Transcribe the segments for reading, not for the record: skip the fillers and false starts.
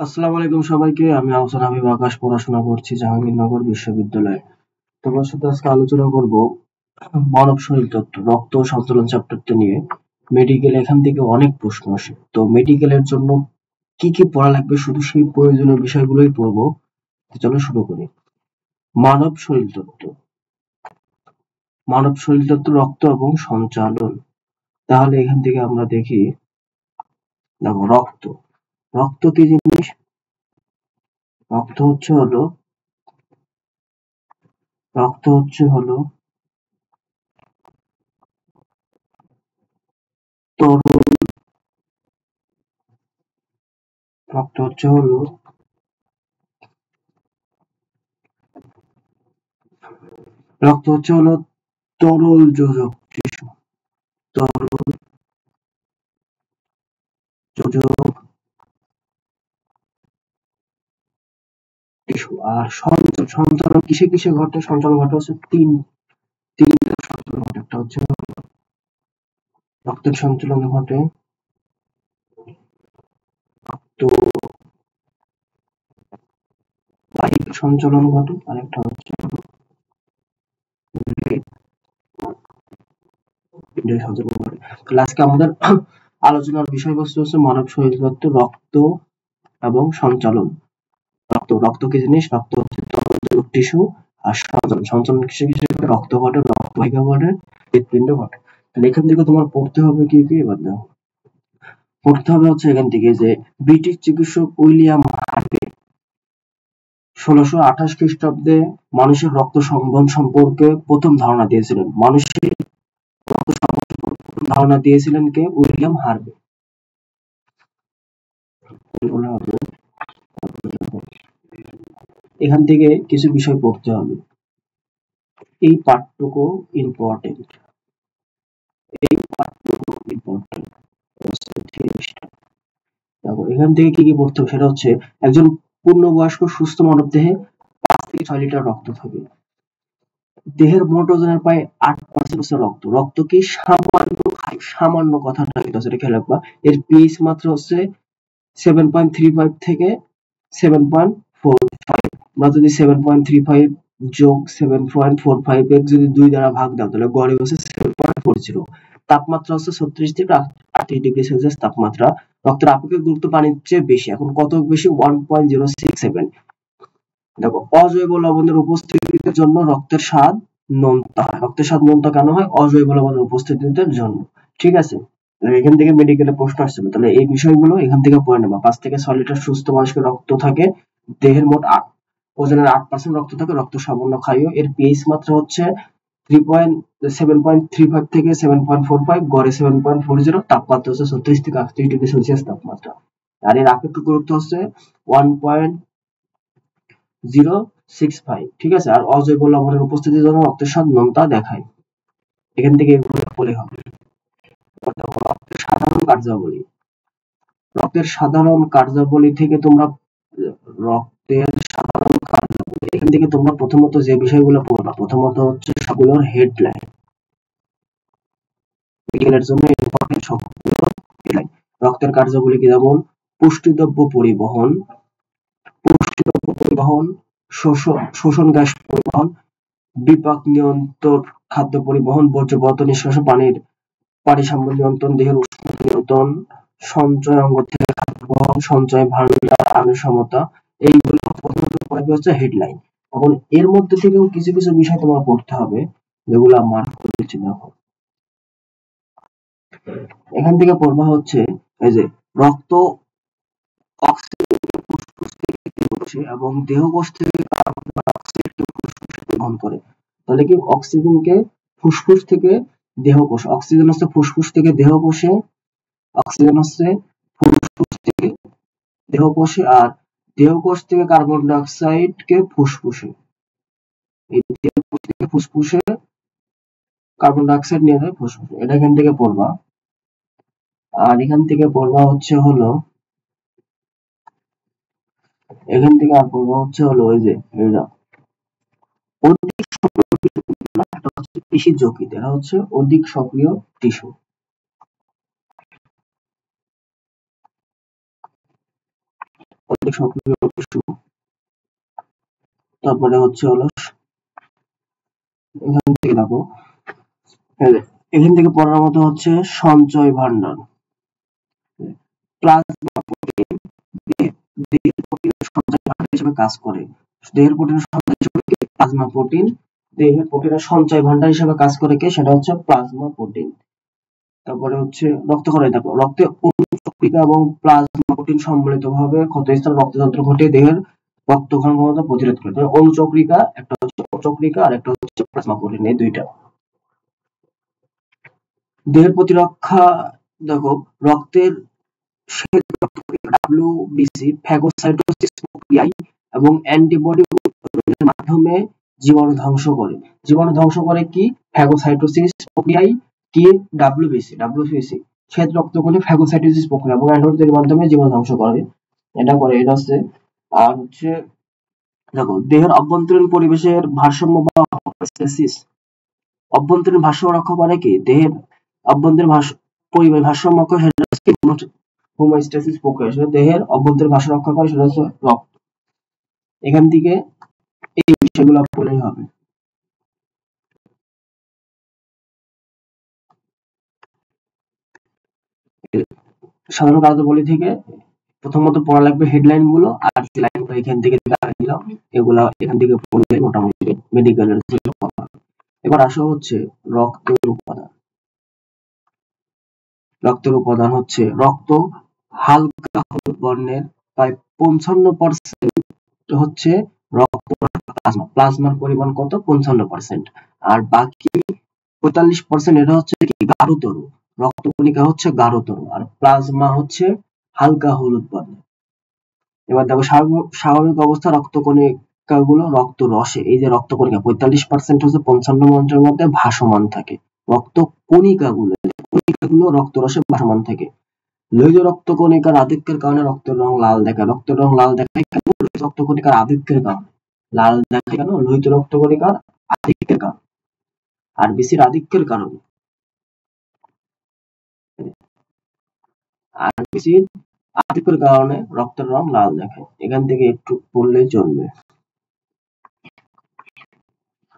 আসসালামু আলাইকুম সবাইকে। আমি আহসান হাবিব আকাশ পড়াশোনা করছি জাহাঙ্গীরনগর বিশ্ববিদ্যালয়ে। তোমার সাথে আজকে আলোচনা করব মানব শরীরতত্ত্ব, রক্ত ও সঞ্চালন চ্যাপ্টারটা নিয়ে। মেডিকেল এখান থেকে অনেক প্রশ্ন আসে। তো মেডিকেলের জন্য কি কি পড়া লাগবে শুধু সেই প্রয়োজনীয় বিষয়গুলোই পড়বো। তো চলো শুরু করি। মানব শরীরতত্ত্ব। মানব শরীরতত্ত্ব, রক্ত এবং সঞ্চালন। তাহলে এখান থেকে আমরা দেখি, দেখো রক্ত। রক্ত কি জিনিস? রক্ত হচ্ছে হলো রক্ত হচ্ছে হলো তরল। রক্ত হচ্ছে হলো রক্ত হচ্ছে হলো তরল যোজক টিস্যু। তরল যোজক টিস্যু। আর সঞ্চালন কিসে কিসে ঘটে? সঞ্চালন ঘটে হচ্ছে তিনটা সঞ্চালন ঘটে। একটা হচ্ছে রক্তের সঞ্চালন ঘটে, তো বাহিক সঞ্চালন ঘটে, আর একটা হচ্ছে হৃদয় সঞ্চালন ঘটে। তাহলে আজকে আমাদের আলোচনার বিষয়বস্তু হচ্ছে মানব শরীরতত্ত্ব, রক্ত এবং সঞ্চালন। রক্ত কি জিনিস? রক্ত হচ্ছে তরল যোজক টিস্যু। আর সঞ্চালন কিসে কিসে ঘটে? রক্ত ঘটে, রক্তবাহিকা ঘটে, হৃৎপিণ্ড ঘটে। তাহলে এখান থেকে তোমার পড়তে হবে কি কি? এবার দেখো, পড়তে হবে হচ্ছে এখান থেকে যে ব্রিটিশ চিকিৎসক উইলিয়াম হার্ভে ১৬২৮ খ্রিস্টাব্দে মানুষের রক্ত সংবহন সম্পর্কে প্রথম ধারণা দিয়েছিলেন। মানুষের রক্ত সম্বহন সম্পর্কে প্রথম ধারণা দিয়েছিলেন কে? William Harvey. এখান থেকে কিছু বিষয় পড়তে হবে। এই পাঠটুকু ইম্পর্টেন্ট। এই পাঠটুকু ইম্পর্টেন্ট। দেখো এখান থেকে কি কি পড়তে হবে সেটা হচ্ছে, একজন পূর্ণবয়স্ক সুস্থ মানব দেহে ৫ থেকে ৬ লিটার রক্ত থাকে। দেহের মোট ওজনের প্রায় ৮% হচ্ছে রক্ত। রক্ত কি সামান্য খাই? সামান্য কথাটা কিন্তু আছে, এটা খেয়াল রাখবা। এর পিএইচ মাত্রা হচ্ছে 7.35 থেকে 7.45। আমরা যদি 7.35 যোগ 7.45 এর যদি 2 দ্বারা ভাগ দাও তাহলে গড়ে হচ্ছে 7.40। তাপমাত্রা হচ্ছে 36 থেকে 38 ডিগ্রি সেলসিয়াস তাপমাত্রা। রক্তের আপেক্ষিক গুরুত্ব পানির চেয়ে বেশি। এখন কত বেশি? 1.067। দেখো, অজৈব লবণের উপস্থিতির জন্য রক্তের স্বাদ নোনতা হয়। রক্তের স্বাদ নোনতা কেন হয়? অজৈব লবণের উপস্থিতির জন্য। ঠিক আছে? এখান থেকে মেডিকেলে প্রশ্ন আসছিল, তাহলে এই বিষয়গুলো এখান থেকে পড়ে নেবা। ৫ থেকে ৬ লিটার সুস্থ মানুষের রক্ত থাকে। দেহের মোট ওজনের ৮% রক্ত থাকে। রক্ত সামান্য ক্ষারীয়। এর পিএইচ মাত্রা হচ্ছে 7.35 থেকে 7.45, গড়ে 7.40। তাপমাত্রা হচ্ছে 36 থেকে 38 ডিগ্রি সেলসিয়াস তাপমাত্রা। আর এর আপেক্ষিক গুরুত্ব হচ্ছে 1.065। ঠিক আছে? আর অজৈব লবণের উপস্থিতির জন্য রক্তের স্বাদ নোনতা দেখায়। এখান থেকে এগুলো পড়ে হবে। রক্তের সাধারণ কার্যাবলী। রক্তের সাধারণ কার্যাবলী থেকে তোমরা রক্তের সাধারণ কার্যাবলী এখান থেকে তোমরা প্রথমত যে বিষয়গুলো পড়বা, প্রথমত হচ্ছে সবগুলোর হেডলাইন। মেডিকেলের জন্য ইম্পর্টেন্ট সবগুলো হেডলাইন। রক্তের কার্যাবলী কি? যেমন পুষ্টিদ্রব্য পরিবহন, শোষণ গ্যাস পরিবহন, বিপাক নিয়ন্ত্রণ, খাদ্য পরিবহন, বর্জ্য পদার্থ নিষ্কাশন, পানিসাম্য নিয়ন্ত্রণ, দেহের উষ্ণতা নিয়ন্ত্রণ, সঞ্চয় অঙ্গ থেকে খাদ্য বহন, সঞ্চয় ভান্ডার, আনুসমতা। এইগুলো প্রথমত পড়বে হচ্ছে হেডলাইন। এখন এর মধ্যে থেকেও কিছু কিছু বিষয় তোমার পড়তে হবে, যেগুলো মার্ক করেছি। দেখো এখান থেকে পড়বা হচ্ছে এই যে রক্ত অক্সিজেন ফুসফুস থেকে দেহকোষে এবং দেহকোষ থেকে কার্বন ডাই অক্সাইডকে ফুসফুসে গ্রহণ করে। তাহলে কি? অক্সিজেনকে ফুসফুস থেকে দেহকোষ, অক্সিজেন হচ্ছে ফুসফুস থেকে দেহকোষে, অক্সিজেন হচ্ছে ফুসফুস থেকে দেহকোষে, আর দেহকোষ থেকে কার্বন ডাই অক্সাইডকে ফুসফুসে। এই দেহকোষ থেকে ফুসফুসে কার্বন ডাই অক্সাইড নিয়ে যায় ফুসফুসে। এটা এখান থেকে পড়বা। আর এখান থেকে পড়বা হচ্ছে হলো এখান থেকে আর পড়বা হচ্ছে হলো ওই যে এটা অধিক সক্রিয় টিস্যু। এটা হচ্ছে পেশি যকৃৎ। এরা হচ্ছে অধিক সক্রিয় টিস্যু। সক্রিয় টিস্যু। তারপরে হচ্ছে হলো এখান থেকে দেখো, এখান থেকে পড়ার মতো হচ্ছে সঞ্চয় ভান্ডার। প্লাজমা প্রোটিন দেহের প্রোটিনের সঞ্চয় ভান্ডার হিসেবে কাজ করে। দেহের প্রোটিনের সঞ্চয় হিসেবে প্লাজমা প্রোটিন দেহের প্রোটিনের সঞ্চয় ভান্ডার হিসেবে কাজ করে কে, সেটা হচ্ছে প্লাজমা প্রোটিন। তারপরে হচ্ছে রক্তক্ষরণ। দেখো, রক্তে অনুচক্রিকা এবং প্লাজমা প্রোটিন সম্মিলিতভাবে ক্ষতস্থানে রক্ততন্ত্র ঘটিয়ে দেহের রক্তক্ষরণ ক্ষমতা প্রতিরোধ করে। অনুচক্রিকা একটা হচ্ছে অচক্রিকা আর একটা হচ্ছে প্লাজমা প্রোটিন, এই দুইটা। দেহের প্রতিরক্ষা। দেখো, রক্তের ডব্লিউবিসি ফ্যাগোসাইটোসিস প্রক্রিয়ায় এবং অ্যান্টিবডি উৎপাদনের মাধ্যমে জীবাণু ধ্বংস করে। জীবাণু ধ্বংস করে কি, ফ্যাগোসাইটোসিস প্রক্রিয়ায় কি, ডাব্লিউবিসি শ্বেত রক্তকণে ফ্যাগোসাইটোসিস প্রক্রিয়া এবং অ্যান্টিবডির মাধ্যমে জীবাণু ধ্বংস করে। এটা হচ্ছে। আর হচ্ছে দেখো, দেহের অভ্যন্তরীণ পরিবেশের ভারসাম্য বা হোমিওস্ট্যাসিস, অভ্যন্তরীণ ভারসাম্য রক্ষা করে কি, দেহের অভ্যন্তরীণ পরিবেশ ভারসাম্য রক্ষা, সেটা হচ্ছে হোমিওস্ট্যাসিস প্রক্রিয়া। সেটা দেহের অভ্যন্তরীণ ভারসাম্য রক্ষা করে, সেটা হচ্ছে রক্ত। এখান থেকে এই বিষয়গুলো পড়লেই হবে। সাধারণ কার্যাবলী থেকে প্রথমত পড়া লাগবে হেডলাইন গুলো, আর লাইন গুলো এখান থেকে দিলাম, এগুলা এখান থেকে পড়লে মোটামুটি মেডিকেলের। এবার আসা হচ্ছে রক্তের উপাদান। রক্তের উপাদান হচ্ছে রক্ত হালকা হলুদ বর্ণের, প্রায় 55% হচ্ছে রক্ত প্লাজমা। প্লাজমার পরিমাণ কত, 55%। আর বাকি 45% এটা হচ্ছে কি, গাঢ়তর। রক্তকণিকা হচ্ছে গাঢ়তর আর প্লাজমা হচ্ছে হালকা হলুদ বর্ণের। এবার দেখো, স্বাভাবিক অবস্থা রক্তকণিকা গুলো রক্ত রসে, এই যে রক্তকণিকা 45% হচ্ছে 55% মধ্যে ভাসমান থাকে। রক্তকণিকা গুলো রক্ত রসে ভাসমান থাকে। লোহিত রক্তকণিকার আধিক্যের কারণে রক্তের রং লাল দেখায়। রক্তের রং লাল দেখায় কেন, রক্তকণিকার আধিক্যের কারণে লাল দেখায় কেন, লোহিত রক্তকণিকার আধিক্যের কারণে, আরবিসির আধিক্যের কারণে। আরবিসির আধিক্যের কারণে রক্তের রং লাল দেখায়। এখান থেকে একটু পড়লেই চলবে।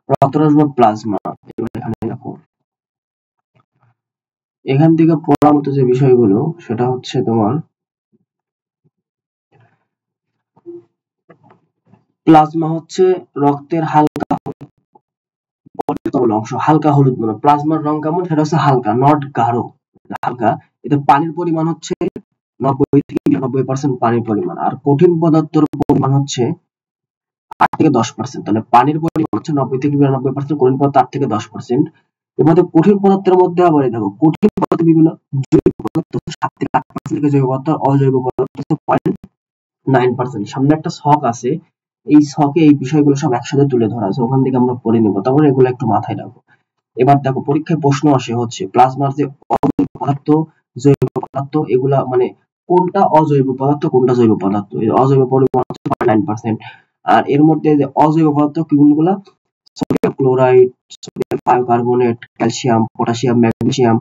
রক্তরস বা প্লাজমা, এখানে দেখো, এখান থেকে পড়ার মতো যে বিষয়গুলো, সেটা হচ্ছে তোমার প্লাজমা হচ্ছে রক্তের হালকা অংশ, হালকা হলুদ বর্ণ। প্লাজমার রং কেমন, সেটা হচ্ছে হালকা, নট গাঢ়, হালকা। এতে পানির পরিমাণ হচ্ছে 90 থেকে 99% পানির পরিমাণ, আর কঠিন পদার্থের পরিমাণ হচ্ছে 8 থেকে 10%। তাহলে পানির পরিমাণ হচ্ছে 90 থেকে 99%, কঠিন পদার্থ 8 থেকে 10%। এবার কঠিন পদার্থের মধ্যে আবার দেখো, কঠিন পদার্থ বিভিন্ন জৈব পদার্থ 7 থেকে 8% থেকে জৈব পদার্থ, অজৈব পদার্থ 0.9%। সামনে একটা ছক আছে, এই ছকে এই বিষয়গুলো সব একসাথে তুলে ধরা আছে, ওখান থেকে আমরা পড়ে নিব, তারপরে এগুলো একটু মাথায় রাখবো। এবার দেখো, পরীক্ষায় প্রশ্ন আসে হচ্ছে প্লাজমার যে অজৈব পদার্থ, জৈব পদার্থ, এগুলা মানে কোনটা অজৈব পদার্থ কোনটা জৈব পদার্থ। অজৈব পরিমাণ হচ্ছে 0.9%। আর এর মধ্যে যে অজৈব পদার্থ কোনগুলা, sodium chloride, sodium bicarbonate, calcium, potassium, magnesium,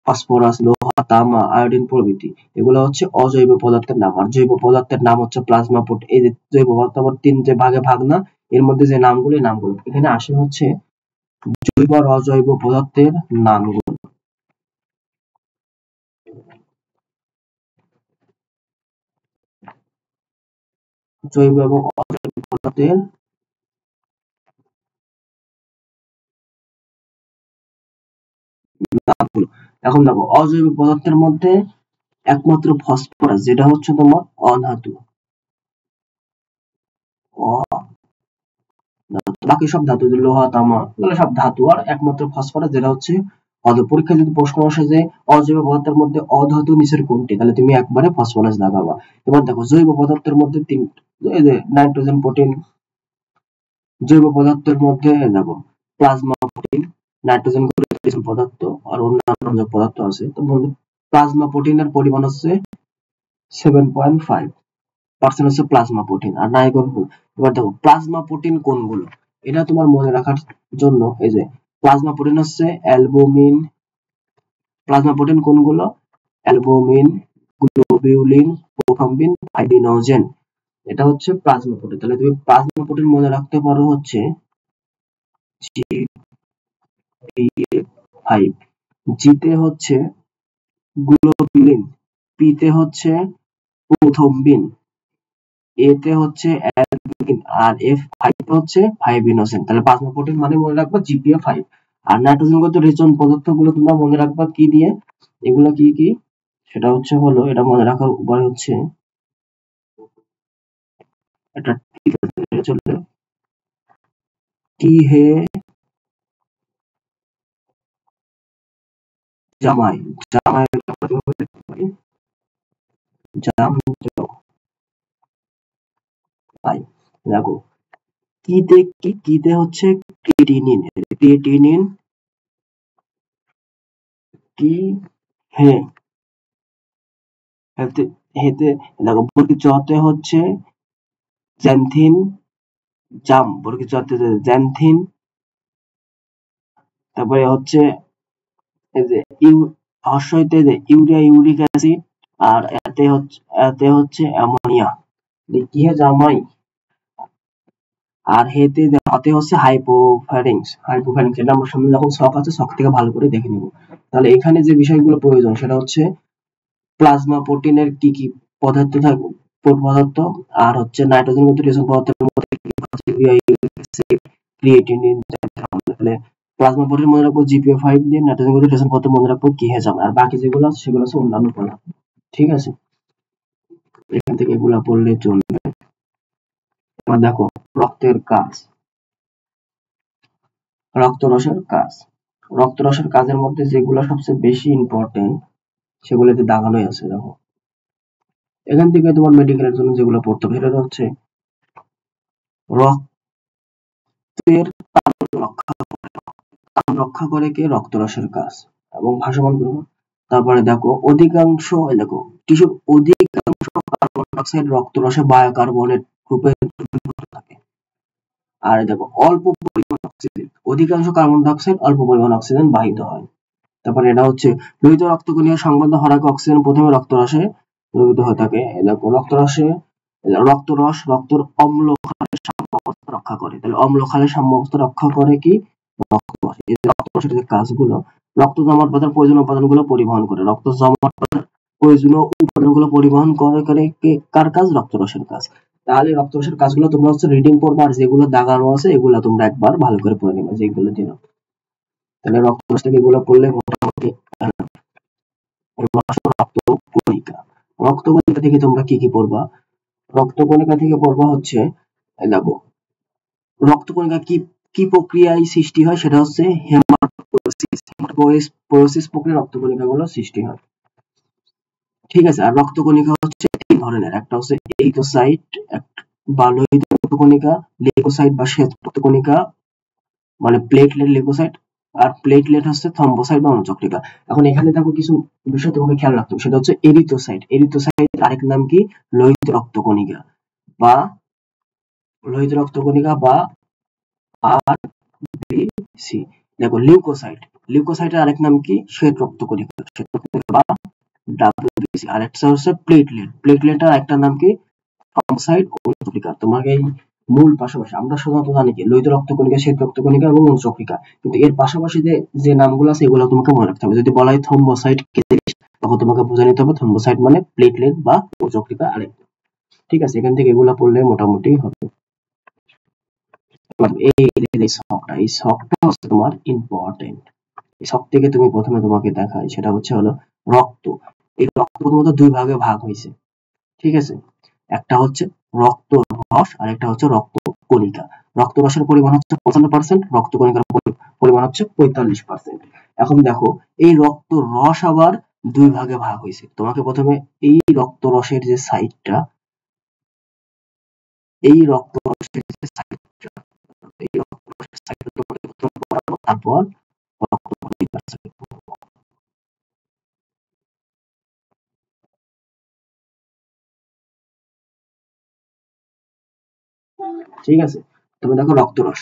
phosphorus, লোহা, তামা, আয়োডিন প্রভৃতি, এগুলো হচ্ছে অজৈব পদার্থের নাম। আর জৈব পদার্থের নাম হচ্ছে প্লাজমা প্রোটিন। এই যে জৈব পদার্থ আবার 3 যে ভাগে ভাগ না, এর মধ্যে যে নামগুলো এখানে আসে হচ্ছে জৈব আর অজৈব পদার্থের নামগুলো। জৈব এবং অজৈব পদার্থের নামগুলো। এখন দেখো, অজৈব পদার্থের মধ্যে একমাত্র ফসফরাস, যেটা হচ্ছে তোমার অধাতু, বাকি সব ধাতু, লোহা, তামা, এগুলো সব ধাতু, আর একমাত্র ফসফরাস যেটা হচ্ছে অধাতু। পরীক্ষায় যদি প্রশ্ন আসে যে অজৈব পদার্থের মধ্যে অধাতু নিচের কোনটি, তাহলে তুমি একবারে ফসফরাস লাগাবা। এবার দেখো, জৈব পদার্থের মধ্যে এই যে নাইট্রোজেন প্রোটিন, জৈব পদার্থের মধ্যে দেখো প্লাজমা প্রোটিন, নাইট্রোজেন পদার্থ আর অন্যান্য পদার্থ আছে। তো প্লাজমা প্রোটিনের পরিমাণ হচ্ছে 7.5% হচ্ছে প্লাজমা প্রোটিন। আর নাইট্রোজেন, এবার দেখো প্লাজমা প্রোটিন কোনগুলো, এটা তোমার মনে রাখার জন্য এই যে প্লাজমা প্রোটিন হচ্ছে অ্যালবুমিন। প্লাজমা প্রোটিন কোনগুলো, অ্যালবুমিন, গ্লোবিউলিন, প্রোথ্রম্বিন, ফাইব্রিনোজেন। এটা হচ্ছে প্লাজমা প্রোটিন। তাহলে তুমি প্লাজমা প্রোটিন মনে রাখতে পারো হচ্ছে G5, জিতে হচ্ছে গ্লোবিলিন, পিতে হচ্ছে প্রোথ্রম্বিন, এতে হচ্ছে অ্যালবুমিন, আর F5 হচ্ছে 5 ইনোসিন। তাহলে প্লাজমা প্রোটিন মানে মনে রাখবা GPA5। আর নাইট্রোজেনগত রেচন পদার্থগুলো তোমরা মনে রাখবা কি দিয়ে, এগুলো কি কি, সেটা হচ্ছে হলো, এটা মনে রাখার উপায় হচ্ছে এটা, ঠিক আছে চলে, টি হে জামাই, জামাই জাম পাই। দেখো কিতে কি, কিতে হচ্ছে ক্রিয়েটিনিন, ক্রিয়েটিনিন কি হে, হেতে হেতে দেখো বর্গি চতে হচ্ছে জ্যানথিন জাম, বর্গি চতে জ্যানথিন, তারপরে হচ্ছে এই যে হর্ষইতে যে ইউরিয়া, ইউরিক অ্যাসিড, আর এতে হচ্ছে অ্যামোনিয়া, কি হে জামাই। আর হেতে হাতে হচ্ছে হাইপোফ্যারিংস, হাইপোফ্যারিংস এটা আমার সামনে যখন শক আছে শক থেকে ভালো করে দেখে নিব। তাহলে এখানে যে বিষয়গুলো প্রয়োজন সেটা হচ্ছে প্লাজমা প্রোটিনের কি কি পদার্থ থাকবে, পদার্থ, আর হচ্ছে নাইট্রোজেন গত রেশন পদার্থের মধ্যে ক্রিয়েটিনিন। তাহলে প্লাজমা প্রোটিন মনে রাখবো GPA5 দিয়ে, নাইট্রোজেন গত রেশন পদার্থ মনে রাখবো কি হেজাম, আর বাকি যেগুলো আছে সেগুলো হচ্ছে অন্যান্য পদার্থ। ঠিক আছে, এখান থেকে এগুলা পড়লে চলবে। এবার দেখো রক্তের কাজ, রক্তরসের কাজ, রক্তরসের কাজের মধ্যে যেগুলো সবচেয়ে বেশি ইম্পর্টেন্ট সেগুলোতে দাগানোই আছে। দেখো এখান থেকে তোমার মেডিকেলের জন্য যেগুলো পড়তে হবে সেটা হচ্ছে রক্তের তাপ রক্ষা, তাপ রক্ষা করে কে, রক্তরসের কাজ এবং ভাসমান গ্রহণ। তারপরে দেখো অধিকাংশ, দেখো টিস্যুর অধিকাংশ কার্বন ডাইঅক্সাইড রক্তরসে বায়োকার্বনেট রূপে থাকে। আর দেখো অল্প পরিমাণ অক্সিজেন, অধিকাংশ কার্বন ডাইঅক্সাইড অল্প পরিমাণ অক্সিজেন বাহিত হয়। তারপরে এটা হচ্ছে লোহিত রক্তকণিকা সংবদ্ধ হরাকে অক্সিজেন প্রথমে রক্তরসে দ্রবীভূত হয়ে থাকে। দেখো রক্তরস রক্তের অম্ল ক্ষারের সাম্যাবস্থা রক্ষা করে। তাহলে অম্ল ক্ষারের সাম্যাবস্থা রক্ষা করে কি, রক্তরস। এই যে রক্তরসের যে কাজগুলো, রক্ত জমাট বাঁধার প্রয়োজনীয় উপাদানগুলো পরিবহন করে, রক্ত জমাট বাঁধার প্রয়োজনীয় উপাদানগুলো পরিবহন করে কার কাজ, রক্তরসের কাজ। তাহলে রক্তরসের কাজগুলো তোমরা হচ্ছে রিডিং পড়বা, আর যেগুলো দাগানো আছে এগুলো তোমরা একবার ভালো করে পড়ে নিবা যেগুলো দিলাম। তাহলে রক্তরস থেকে এগুলো পড়লে মোটামুটি রক্তকণিকা, রক্তকণিকা থেকে তোমরা কি কি পড়বা, রক্তকণিকা থেকে পড়বা হচ্ছে দেখো রক্তকণিকা কি কি প্রক্রিয়ায় সৃষ্টি হয়, সেটা হচ্ছে হেমাটোপোয়েসিস, হেমাটোপোয়েসিস প্রক্রিয়ায় রক্তকণিকাগুলো সৃষ্টি হয়। ঠিক আছে, আর রক্তকণিকা হচ্ছে তিন ধরনের, একটা হচ্ছে এরিথ্রোসাইট বা লোহিত রক্তকণিকা, লিউকোসাইট বা শ্বেত রক্তকণিকা মানে প্লেটলেট, লিউকোসাইট, আর প্লেটলেট হচ্ছে থ্রম্বোসাইট বা অনুচক্রিকা। এখন এখানে দেখো কিছু বিষয় তোমাকে খেয়াল রাখতে হবে, সেটা হচ্ছে এরিথ্রোসাইট, এরিথ্রোসাইট আরেক নাম কি, লোহিত রক্তকণিকা বা লোহিত রক্তকণিকা বা আরবিসি। দেখো লিউকোসাইট, লিউকোসাইটের আরেক নাম কি, শ্বেত রক্তকণিকা, শ্বেত রক্তকণিকা বা ডাব্লিউবিসি। আর একটা হচ্ছে প্লেটলেট, প্লেটলেটের আরেকটা নাম কি, থ্রম্বোসাইট ও অনুচক্রিকা। তোমাকে এই মূল পাশাপাশি আমরা সাধারণত জানি কি লোহিত রক্তকণিকা, শ্বেত রক্তকণিকা এবং অনুচক্রিকা, কিন্তু এর পাশাপাশি যে যে নামগুলো আছে এগুলো তোমাকে মনে রাখতে হবে। যদি বলা হয় থ্রম্বোসাইট কি জিনিস, তখন তোমাকে বুঝে নিতে হবে থ্রম্বোসাইট মানে প্লেটলেট বা অনুচক্রিকা আরেক। ঠিক আছে, এখান থেকে এগুলো পড়লে মোটামুটি হবে। এই শখটা, এই শখটা হচ্ছে তোমার ইম্পর্টেন্ট। এই শখ থেকে তুমি প্রথমে তোমাকে দেখাই সেটা হচ্ছে হলো রক্ত। এই রক্ত প্রথমত দুই ভাগে ভাগ হয়েছে। ঠিক আছে, একটা হচ্ছে রক্ত রস আর একটা হচ্ছে রক্ত কণিকা। রক্ত রসের পরিমাণ হচ্ছে 55%, রক্ত কণিকার পরিমাণ হচ্ছে 45%। এখন দেখো এই রক্ত রস আবার দুই ভাগে ভাগ হয়েছে। তোমাকে প্রথমে এই রক্ত রসের যে সাইডটা, এই রক্ত রসের যে সাইডটা, এই রক্ত রসের সাইডটা তোমাকে প্রথমে পড়াবো, তারপর রক্ত কণিকার সাইড। ঠিক আছে, তুমি দেখো রক্তরস।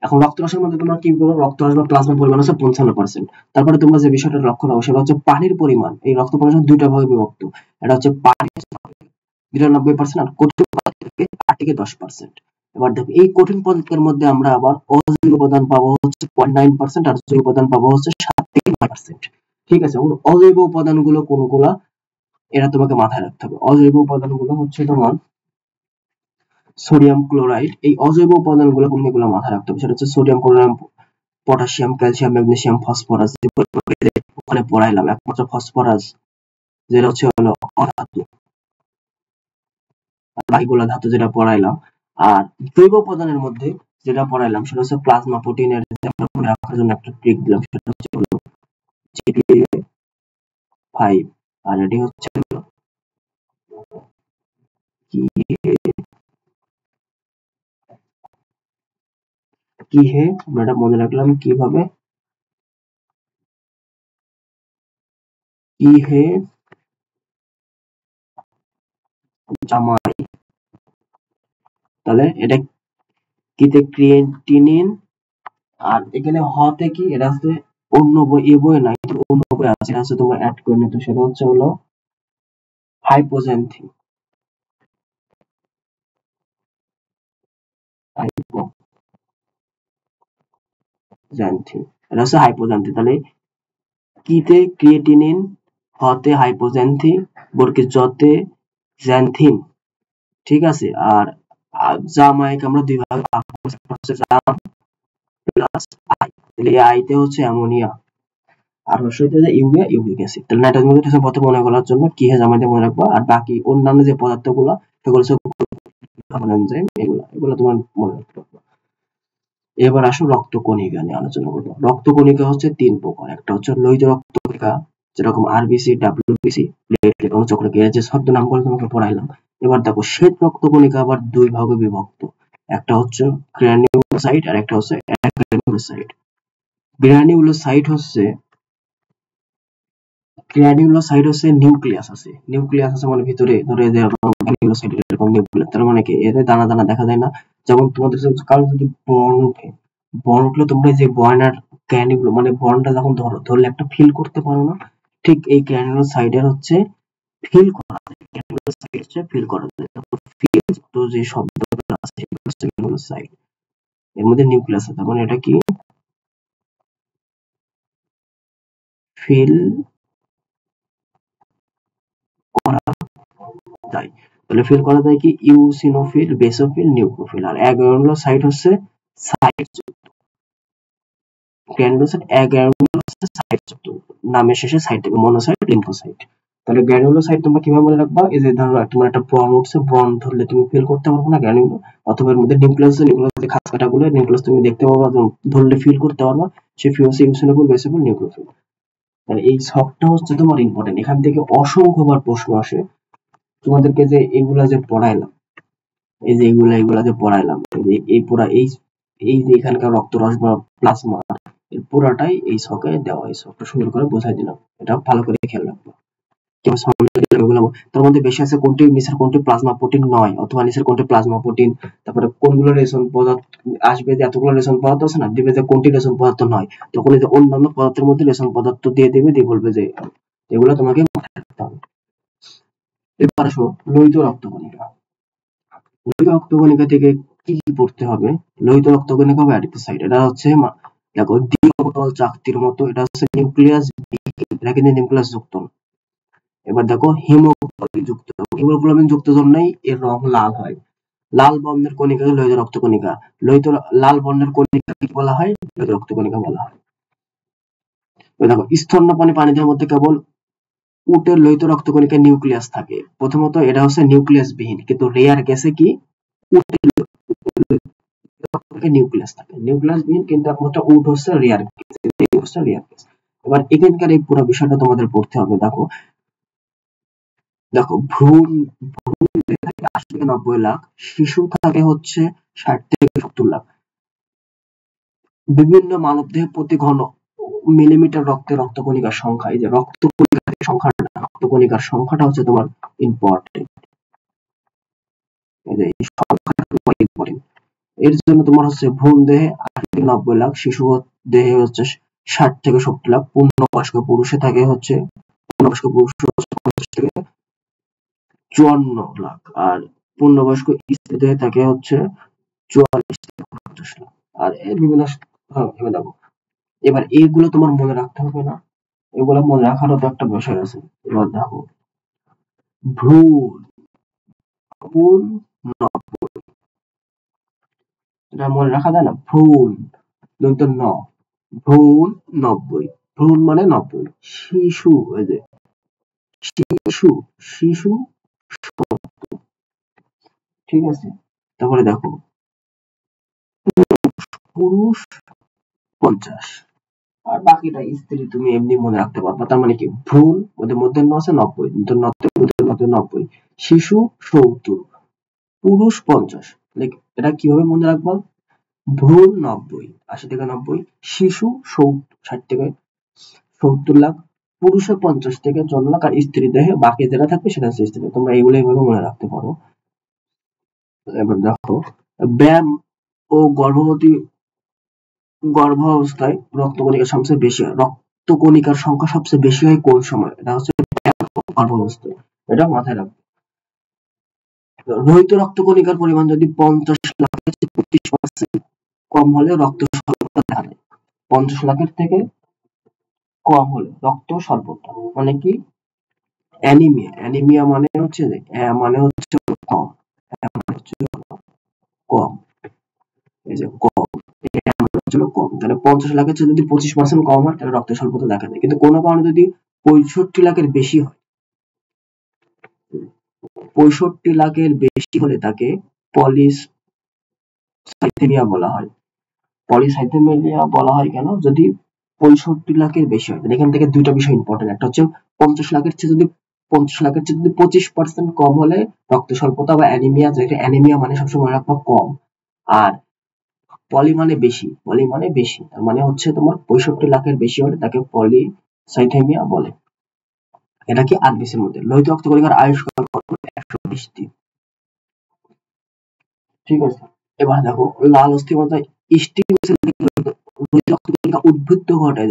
এখন রক্তরসের মধ্যে তোমরা কি করো, রক্তরস বা প্লাজমার পরিমাণ হচ্ছে 55%। তারপরে তোমরা যে বিষয়টা লক্ষ্য রাখো সেটা হচ্ছে পানির পরিমাণ। এই রক্ত পরিমাণ দুইটা ভাগে বিভক্ত, এটা হচ্ছে পানি 99% আর কঠিন পদার্থ থেকে 8 থেকে 10%। এবার দেখো এই কঠিন পদার্থের মধ্যে আমরা আবার অজৈব উপাদান পাবো হচ্ছে 0.9% আর জৈব উপাদান পাবো হচ্ছে 7 থেকে 9%। ঠিক আছে, অজৈব উপাদানগুলো কোনগুলো এটা তোমাকে মাথায় রাখতে হবে। অজৈব উপাদানগুলো হচ্ছে তোমার সোডিয়াম ক্লোরাইড। এই অজৈব উপাদানগুলো কোনগুলো মাথায় রাখতে হবে সেটা হচ্ছে sodium chloride, potassium, calcium, magnesium, phosphorus. ওখানে পড়াইলাম একমাত্র ফসফরাস যেটা হচ্ছে হলো অধাতু, বাকিগুলো ধাতু যেটা পড়াইলাম। আর জৈব উপাদানের মধ্যে যেটা পড়াইলাম সেটা হচ্ছে প্লাজমা প্রোটিনের মনে রাখার জন্য একটা ট্রিক দিলাম, সেটা হচ্ছে হলো GPA5 আর এটি হচ্ছে কি হে, আমরা এটা মনে রাখলাম কিভাবে, কি হে জামাই। তাহলে এটা কিতে ক্রিয়েটিনিন, আর এখানে হতে কি এটা আছে অন্য বই, এই বই নাই অন্য বই আছে, এটা আছে তোমার অ্যাড করে নিতে, সেটা হচ্ছে হলো হাইপোজেন্থিন। হাইপোজেন্থিন, এটা হচ্ছে হাইপোজেন্থিন। তাহলে কিতে ক্রিয়েটিনিন, হতে হাইপোজেন্থিন, বরকে জতে জ্যান্থিন। ঠিক আছে, আর জামাইকে আমরা দুই ভাগে ভাগ করছি, একটা হচ্ছে জাম প্লাস আই। তাহলে এই আইতে হচ্ছে অ্যামোনিয়া আর হচ্ছে যে ইউরিয়া, ইউরিক অ্যাসিড। তাহলে নাইট্রোজেন হচ্ছে পথে মনে করার জন্য কি হে জামাইতে মনে রাখবা, আর বাকি অন্যান্য যে পদার্থগুলো সেগুলো হচ্ছে এনজাইম, এগুলো এগুলো তোমার মনে রাখতে হবে। এবার আসো রক্তকণিকা নিয়ে আলোচনা করবো। রক্তকণিকা হচ্ছে 3 প্রকার, একটা হচ্ছে লোহিত রক্তকণিকা যেরকম আরবিসি, ডাব্লিউবিসি, প্লেটলেট, অনুচক্রক, এর যে শব্দ নামগুলো তোমাকে পড়াইলাম। এবার দেখো শ্বেত রক্তকণিকা আবার দুই ভাগে বিভক্ত, একটা হচ্ছে গ্র্যানিউলোসাইট আর একটা হচ্ছে অ্যাগ্রানুলোসাইট। গ্র্যানিউলোসাইট হচ্ছে নিউক্লিয়াস আছে, নিউক্লিয়াস আছে মানে ভিতরে ধরে যে গ্র্যানিউলোসাইট এরকম নিউক্লিয়াস, তার মানে কি এর দানা দানা দেখা যায় না। যেমন তোমাদের কারো যদি বর্ণ উঠে, বর্ণ উঠলে তোমরা যে বর্ণার গ্র্যানিউলো মানে বর্ণটা যখন ধরলে একটা ফিল করতে পারো না, ঠিক এই গ্র্যানিউলোসাইটের হচ্ছে ফিল করা যায়, গ্র্যানিউলোসাইট হচ্ছে ফিল করা যায়। ফিল তো যে শব্দটা আছে সেটা হচ্ছে গ্র্যানিউলোসাইট, এর মধ্যে নিউক্লিয়াস আছে, তার মানে এটা কি ফিল করা যায়। তাহলে ফিল করা যায় কি ইউসিনোফিল, বেসোফিল, নিউক্লোফিল। আর অ্যাগ্রানুলোসাইট হচ্ছে সাইট যুক্ত, গ্র্যানুলোসাইট অ্যাগ্রানুলোসাইট সাইট যুক্ত, নামের শেষে সাইট থেকে মনোসাইট, লিম্ফোসাইট। তাহলে গ্র্যানুলোসাইট তোমরা কিভাবে মনে রাখবা, এই যে ধরো তোমার একটা ব্রণ উঠছে, ব্রণ ধরলে তুমি ফিল করতে পারবে না গ্র্যানুলো, অথবা এর মধ্যে নিউক্লিয়াস, নিউক্লিয়াসের খাঁজ কাটাগুলো নিউক্লিয়াস তুমি দেখতে পারবা, ধরলে ফিল করতে পারবা, সে ফিল হচ্ছে ইউসিনোফিল, বেসোফিল, নিউক্লোফিল। তাহলে এই ছকটা হচ্ছে তোমার ইম্পর্টেন্ট, এখান থেকে অসংখ্যবার প্রশ্ন আসে। তোমাদেরকে যে এগুলা যে পড়াইলাম, এই যে এগুলা যে পড়াইলাম, এই পুরা এই যে এখানকার রক্তরস বা প্লাজমা, এর পুরাটাই এই ছকে দেওয়া, এই ছকটা সুন্দর করে বোঝাই দিলাম, এটা ভালো করে খেয়াল রাখবো। তার মধ্যে বেশি আছে কোনটি নিচের কোনটি প্লাজমা প্রোটিন নয়, অথবা নিচের কোনটি প্লাজমা প্রোটিন, তারপরে কোনগুলো রেশন পদার্থ আসবে, যে এতগুলো রেশন পদার্থ আছে না, দিবে যে কোনটি রেশন পদার্থ নয়, তখন এই যে অন্যান্য পদার্থের মধ্যে রেশন পদার্থ দিয়ে দেবে, দিয়ে বলবে যে এগুলো তোমাকে মাথায় রাখতে হবে। এবার আসো লোহিত রক্তকণিকা। লোহিত রক্তকণিকা থেকে কি কি পড়তে হবে? লোহিত রক্তকণিকা বা অ্যাডিপোসাইট, এটা হচ্ছে দেখো দ্বিপটল চাকতির মতো, এটা হচ্ছে নিউক্লিয়াস, এটা কিন্তু নিউক্লিয়াস যুক্ত। এবার দেখো হিমোগ্লোবিন যুক্ত, হিমোগ্লোবিন যুক্ত জন্যই এর রং লাল হয়। লাল বর্ণের কণিকাকে লোহিত রক্তকণিকা, লোহিত লাল বর্ণের কণিকা কি বলা হয়? লোহিত রক্তকণিকা বলা হয়। দেখো স্তন্যপায়ী প্রাণীদের মধ্যে কেবল উটের লোহিত রক্তকণিকা নিউক্লিয়াস থাকে। প্রথমত এটা হচ্ছে নিউক্লিয়াস বিহীন, কিন্তু রেয়ার কেসে কি উটের নিউক্লিয়াস থাকে, নিউক্লিয়াস বিহীন, কিন্তু একমাত্র উট হচ্ছে রেয়ার কেস। এবার এখানকার এই পুরো বিষয়টা তোমাদের পড়তে হবে। দেখো দেখো ভ্রূণ 80 থেকে 90 লাখ, শিশু থাকে হচ্ছে 60 থেকে 70 লাখ। বিভিন্ন মানবদেহে প্রতি ঘন মিলিমিটার রক্তে রক্তকণিকার সংখ্যা, এই যে রক্তকণিকার সংখ্যাটা হচ্ছে তোমার ইম্পর্টেন্ট, এই যে এই সংখ্যাটা তোমার ইম্পর্টেন্ট। এর জন্য তোমার হচ্ছে ভ্রূণ দেহে 80 থেকে 90 লাখ, শিশু দেহে হচ্ছে 60 থেকে 70 লাখ, পূর্ণবয়স্ক পুরুষে থাকে হচ্ছে 50 থেকে 54 লাখ, আর পূর্ণবয়স্ক স্ত্রী দেহে থাকে হচ্ছে 44 থেকে 50 লাখ। আর এই বিভিন্ন দেখো, এবার এইগুলো তোমার মনে রাখতে হবে না, এগুলো মনে রাখারও তো একটা বিষয় আছে। এবার দেখো, ভ্রূণ ভ্রূণ 90, এটা মনে রাখা যায় না, ভ্রূণ দন্ত্য ন, ভ্রূণ 90, ভ্রূণ মানে 90। শিশু, এই যে শিশু, শিশু 70, ঠিক আছে। তারপরে দেখো, পুরুষ 50, আর বাকিটা স্ত্রী তুমি এমনি মনে রাখতে পারবা। তার মানে কি, ভ্রূণ ওদের মধ্যে আছে 90, 90, শিশু 70, পুরুষ 50। এটা কিভাবে মনে রাখবা? ভ্রূণ 90, 80 থেকে 90, শিশু 70, 60 থেকে 70 লাখ, পুরুষে 50 থেকে 54 লাখ, আর স্ত্রী দেহে বাকি যেটা থাকবে সেটা হচ্ছে স্ত্রী। তোমরা এগুলো এইভাবে মনে রাখতে পারো। এবার দেখো, ব্যায়াম ও গর্ভাবস্থায় রক্তকণিকার সবচেয়ে বেশি হয়, রক্তকণিকার সংখ্যা সবচেয়ে বেশি হয় কোন সময়? এটা হচ্ছে গর্ভাবস্থায়, এটা মাথায় রাখবে। লোহিত রক্তকণিকার পরিমাণ যদি 50 লাখের চেয়ে 25% কম হলে রক্ত স্বল্পতা দেখা দেয়। 50 লাখের থেকে কম হলে রক্ত স্বল্পতা মানে কি? অ্যানিমিয়া। অ্যানিমিয়া মানে হচ্ছে যে মানে হচ্ছে কম, মানে হচ্ছে কম, এই যে কম, এটা মানে হচ্ছে কম। তাহলে 50 লাখের চেয়ে যদি 25% কম হয় তাহলে রক্ত স্বল্পতা দেখা দেয়। কিন্তু কোনো কারণে যদি 65 লাখের বেশি হয়, 65 লাখের বেশি হলে তাকে পলিসাইথেমিয়া বলা হয়। পলিসাইথেমিয়া বলা হয় কেন? যদি 65 লাখের বেশি হয়। এখান থেকে দুইটা বিষয় ইম্পর্টেন্ট। একটা হচ্ছে 50 লাখের চেয়ে যদি 25% কম হলে রক্ত স্বল্পতা বা অ্যানিমিয়া, যেটা অ্যানিমিয়া মানে সবসময় রাখবা কম, আর পলি মানে বেশি, পলি মানে বেশি, তার মানে হচ্ছে তোমার 65 লাখের বেশি হলে তাকে পলিসাইথেমিয়া বলে। এটা কি আরবিসির মধ্যে। লোহিত রক্তকণিকার আয়ুষ্কাল 120 দিন, ঠিক আছে। এবার দেখো, লাল অস্থিমজ্জা স্টিম সেল থেকে লোহিত রক্তকণিকা উদ্ভূত ঘটে,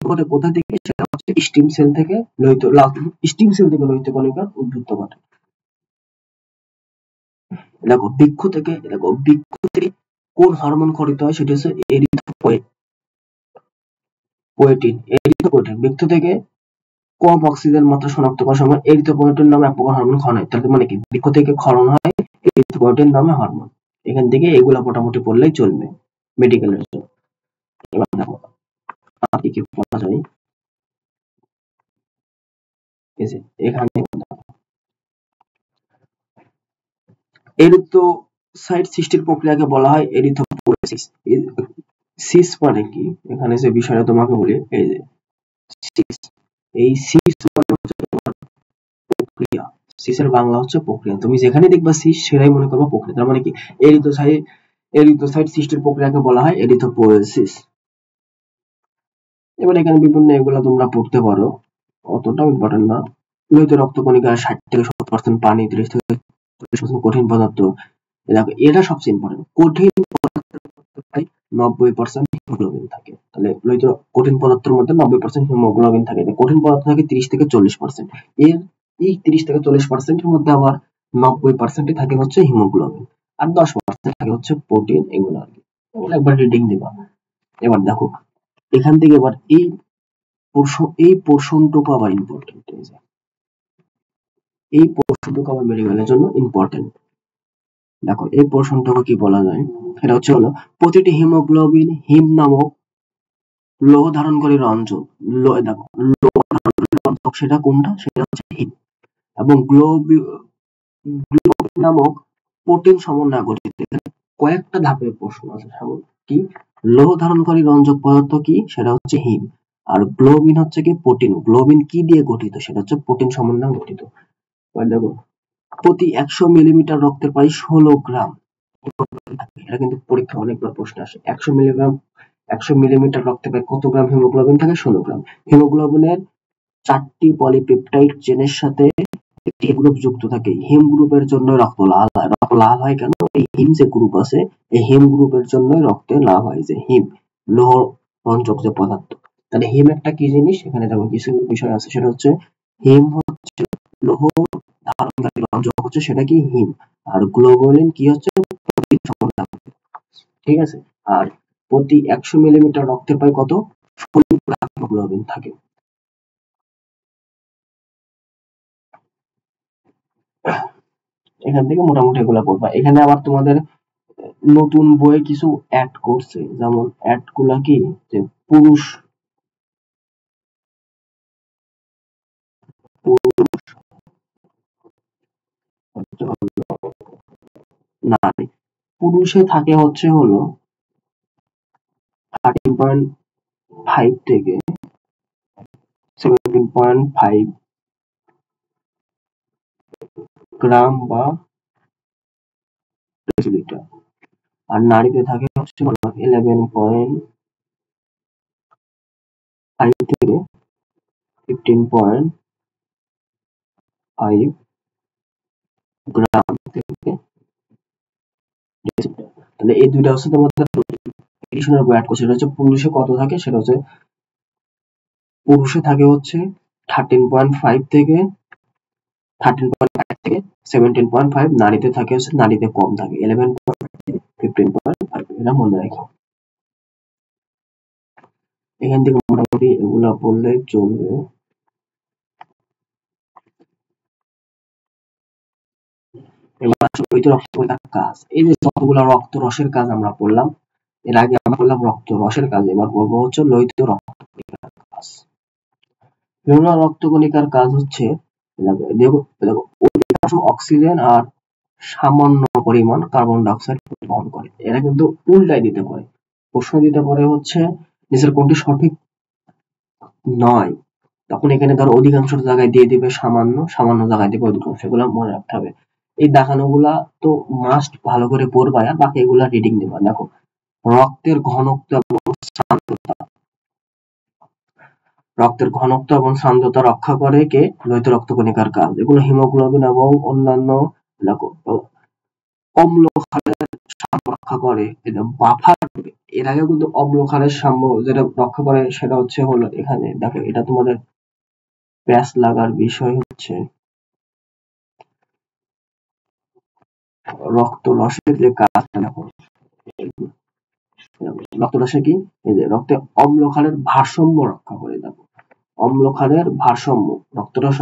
ঘটে কোথা থেকে? সেটা হচ্ছে স্টিম সেল থেকে স্টিম সেল থেকে লোহিত কণিকার উদ্ভূত ঘটে। দেখো বৃক্ষ থেকে কোন হরমোন খরিত হয়? সেটা হচ্ছে এরিথ্রোপয়েটিন। এরিথ্রোপয়েটিন বৃক্ষ থেকে কম অক্সিজেন মাত্রা শনাক্ত করার সময় এরিথ্রোপয়েটিন নামে এক প্রকার হরমোন ক্ষরণ হয়। তাহলে মানে কি, বৃক্ষ থেকে ক্ষরণ হয় এরিথ্রোপয়েটিন নামে হরমোন। এখান থেকে এগুলা মোটামুটি পড়লেই চলবে মেডিকেলের জন্য। এবার দেখো আর কি কি পড়া যায়। এখানে এরিথ্রোসাইট সৃষ্টির প্রক্রিয়াকে বলা হয় এরিথ্রোপোয়েসিস। সিস মানে কি, এখানে যে বিষয়টা তোমাকে বলি, এই যে সিস, এই সিস মানে হচ্ছে প্রক্রিয়া। সিসের বাংলা হচ্ছে প্রক্রিয়া। তুমি যেখানে দেখবা সিস সেটাই মনে করবা প্রক্রিয়া। তার মানে কি, এরিথ্রোসাইট সৃষ্টির প্রক্রিয়াকে বলা হয় এরিথ্রোপোয়েসিস। এবার এখানে বিভিন্ন এগুলা তোমরা পড়তে পারো, অতটাও ইম্পর্টেন্ট না। লোহিত রক্তকণিকা 60 থেকে 70% পানি, 30 থেকে 40% কঠিন পদার্থ। দেখো এটা সবচেয়ে ইম্পর্টেন্ট, কঠিন পদার্থের মধ্যে প্রায় 90% হিমোগ্লোবিন থাকে। তাহলে লোহিত কঠিন পদার্থের মধ্যে 90% হিমোগ্লোবিন থাকে। কঠিন পদার্থ থাকে 30 থেকে 40%। এর এই 30 থেকে 40% এর মধ্যে আবার 90% থাকে হচ্ছে হিমোগ্লোবিন, আর 10% থাকে হচ্ছে প্রোটিন। এগুলো আর কি, এগুলো একবার রিডিং দিবা। এবার দেখো, এখান থেকে এবার এই পোর্শনটুকু আবার ইম্পর্টেন্ট। এই পোর্শনটুকু আবার মেডিকেলের জন্য ইম্পর্টেন্ট। দেখো এই পোর্শনটুকু কি বলা যায়, এটা হচ্ছে হলো প্রতিটি হিমোগ্লোবিন হিম নামক লৌহ ধারণকারী রঞ্জক, দেখো লৌহ ধারণকারী রঞ্জক সেটা কোনটা? সেটা হচ্ছে হিম। এবং গ্লোবিন নামক প্রোটিন সমন্বয়ে গঠিত। কয়েকটা ধাপের প্রশ্ন আছে, যেমন কি, লৌহ ধারণকারী রঞ্জক পদার্থ কি? সেটা হচ্ছে হিম। আর গ্লোবিন হচ্ছে কি? প্রোটিন। গ্লোবিন কি দিয়ে গঠিত? সেটা হচ্ছে প্রোটিন সমন্বয়ে গঠিত। দেখো, প্রতি 100 মিলিমিটার রক্তের প্রায় 16 গ্রাম হিমোগ্লোবিন থাকে। এটা কিন্তু পরীক্ষা অনেকবার প্রশ্ন আসে। 100 মিলিমিটার রক্তে প্রায় কত গ্রাম হিমোগ্লোবিন থাকে? 16 গ্রাম। হিমোগ্লোবিনের 4টি পলিপেপটাইড চেনের সাথে একটি গ্রুপ যুক্ত থাকে। হিম গ্রুপের জন্য রক্ত লাল হয়। রক্ত লাল হয় কেন? এই হিম যে গ্রুপ আছে, এই হিম গ্রুপের জন্যই রক্তে লাল হয়। যে হিম লৌহ রঞ্জক যে পদার্থ। তাহলে হিম একটা কি জিনিস? এখানে দেখো কিছু বিষয় আছে, সেটা হচ্ছে হিম হচ্ছে লৌহ ধারণকারী রঞ্জক হচ্ছে সেটা কি হিম, আর গ্লোবুলিন কি হচ্ছে ঠিক আছে। আর প্রতি 100 মিলিমিটার রক্তের পাই কত 16 গ্রাম হিমোগ্লোবিন থাকে। এখান থেকে মোটামুটি এগুলা পড়বা। এখানে আবার তোমাদের নতুন বইয়ে কিছু অ্যাড করছে, যেমন অ্যাড গুলা কি যে পুরুষ নারী, পুরুষে থাকে হচ্ছে হলো 13.5 থেকে 17.5 গ্রাম বা ডেসিলিটার, আর নারীতে থাকে হচ্ছে 11.5 থেকে 15.5 গ্রাম থেকে ডেসিলিটার। তাহলে এই দুইটা হচ্ছে তোমাদের এডিশনাল বই অ্যাড করছে। সেটা হচ্ছে পুরুষে কত থাকে, সেটা হচ্ছে পুরুষে থাকে হচ্ছে 13.5 থেকে 17.5, নারীতে থাকে হচ্ছে নারীতে কম থাকে 11.5 এটা মনে রাখো। এখান থেকে মোটামুটি এগুলা বললে চলবে। এবার রক্তকণিকার কাজ, এই যে যতগুলা রক্ত রসের কাজ আমরা পড়লাম, এর আগে আমরা বললাম রক্ত রসের কাজ, এবার বলবো হচ্ছে লোহিত রক্তকণিকার কাজ। রক্তকণিকার কাজ হচ্ছে দেখো অক্সিজেন আর সামান্য পরিমাণ কার্বন ডাই অক্সাইড বহন করে। এরা কিন্তু উল্টাই দিতে পারে, প্রশ্ন দিতে পারে হচ্ছে নিচের কোনটি সঠিক নয়, তখন এখানে ধরো অধিকাংশ জায়গায় দিয়ে দিবে সামান্য, সামান্য জায়গায় দিবে অধিকাংশ, এগুলো মনে রাখতে হবে। এই দেখানোগুলা তো মাস্ট ভালো করে পড়বা, আর বাকি এগুলা রিডিং দিবা। দেখো রক্তের ঘনত্ব এবং সান্দ্রতা, রক্তের ঘনত্ব এবং সান্দ্রতা রক্ষা করে কে, লোহিত রক্তকণিকার কাজ। এগুলো হিমোগ্লোবিন এবং অন্যান্য অম্ল ক্ষারের সাম্য রক্ষা করে, এটা বাফার করে। এর আগে কিন্তু অম্ল ক্ষারের সাম্য যেটা রক্ষা করে সেটা হচ্ছে হলো এখানে দেখো, এটা তোমাদের প্যাচ লাগার বিষয় হচ্ছে রক্ত রসের যে কাজটা। দেখো রক্ত রসে কি, এই যে রক্তে অম্ল ক্ষারের ভারসাম্য রক্ষা করে। দেখো অম্ল ক্ষারের ভারসাম্য, রক্তরস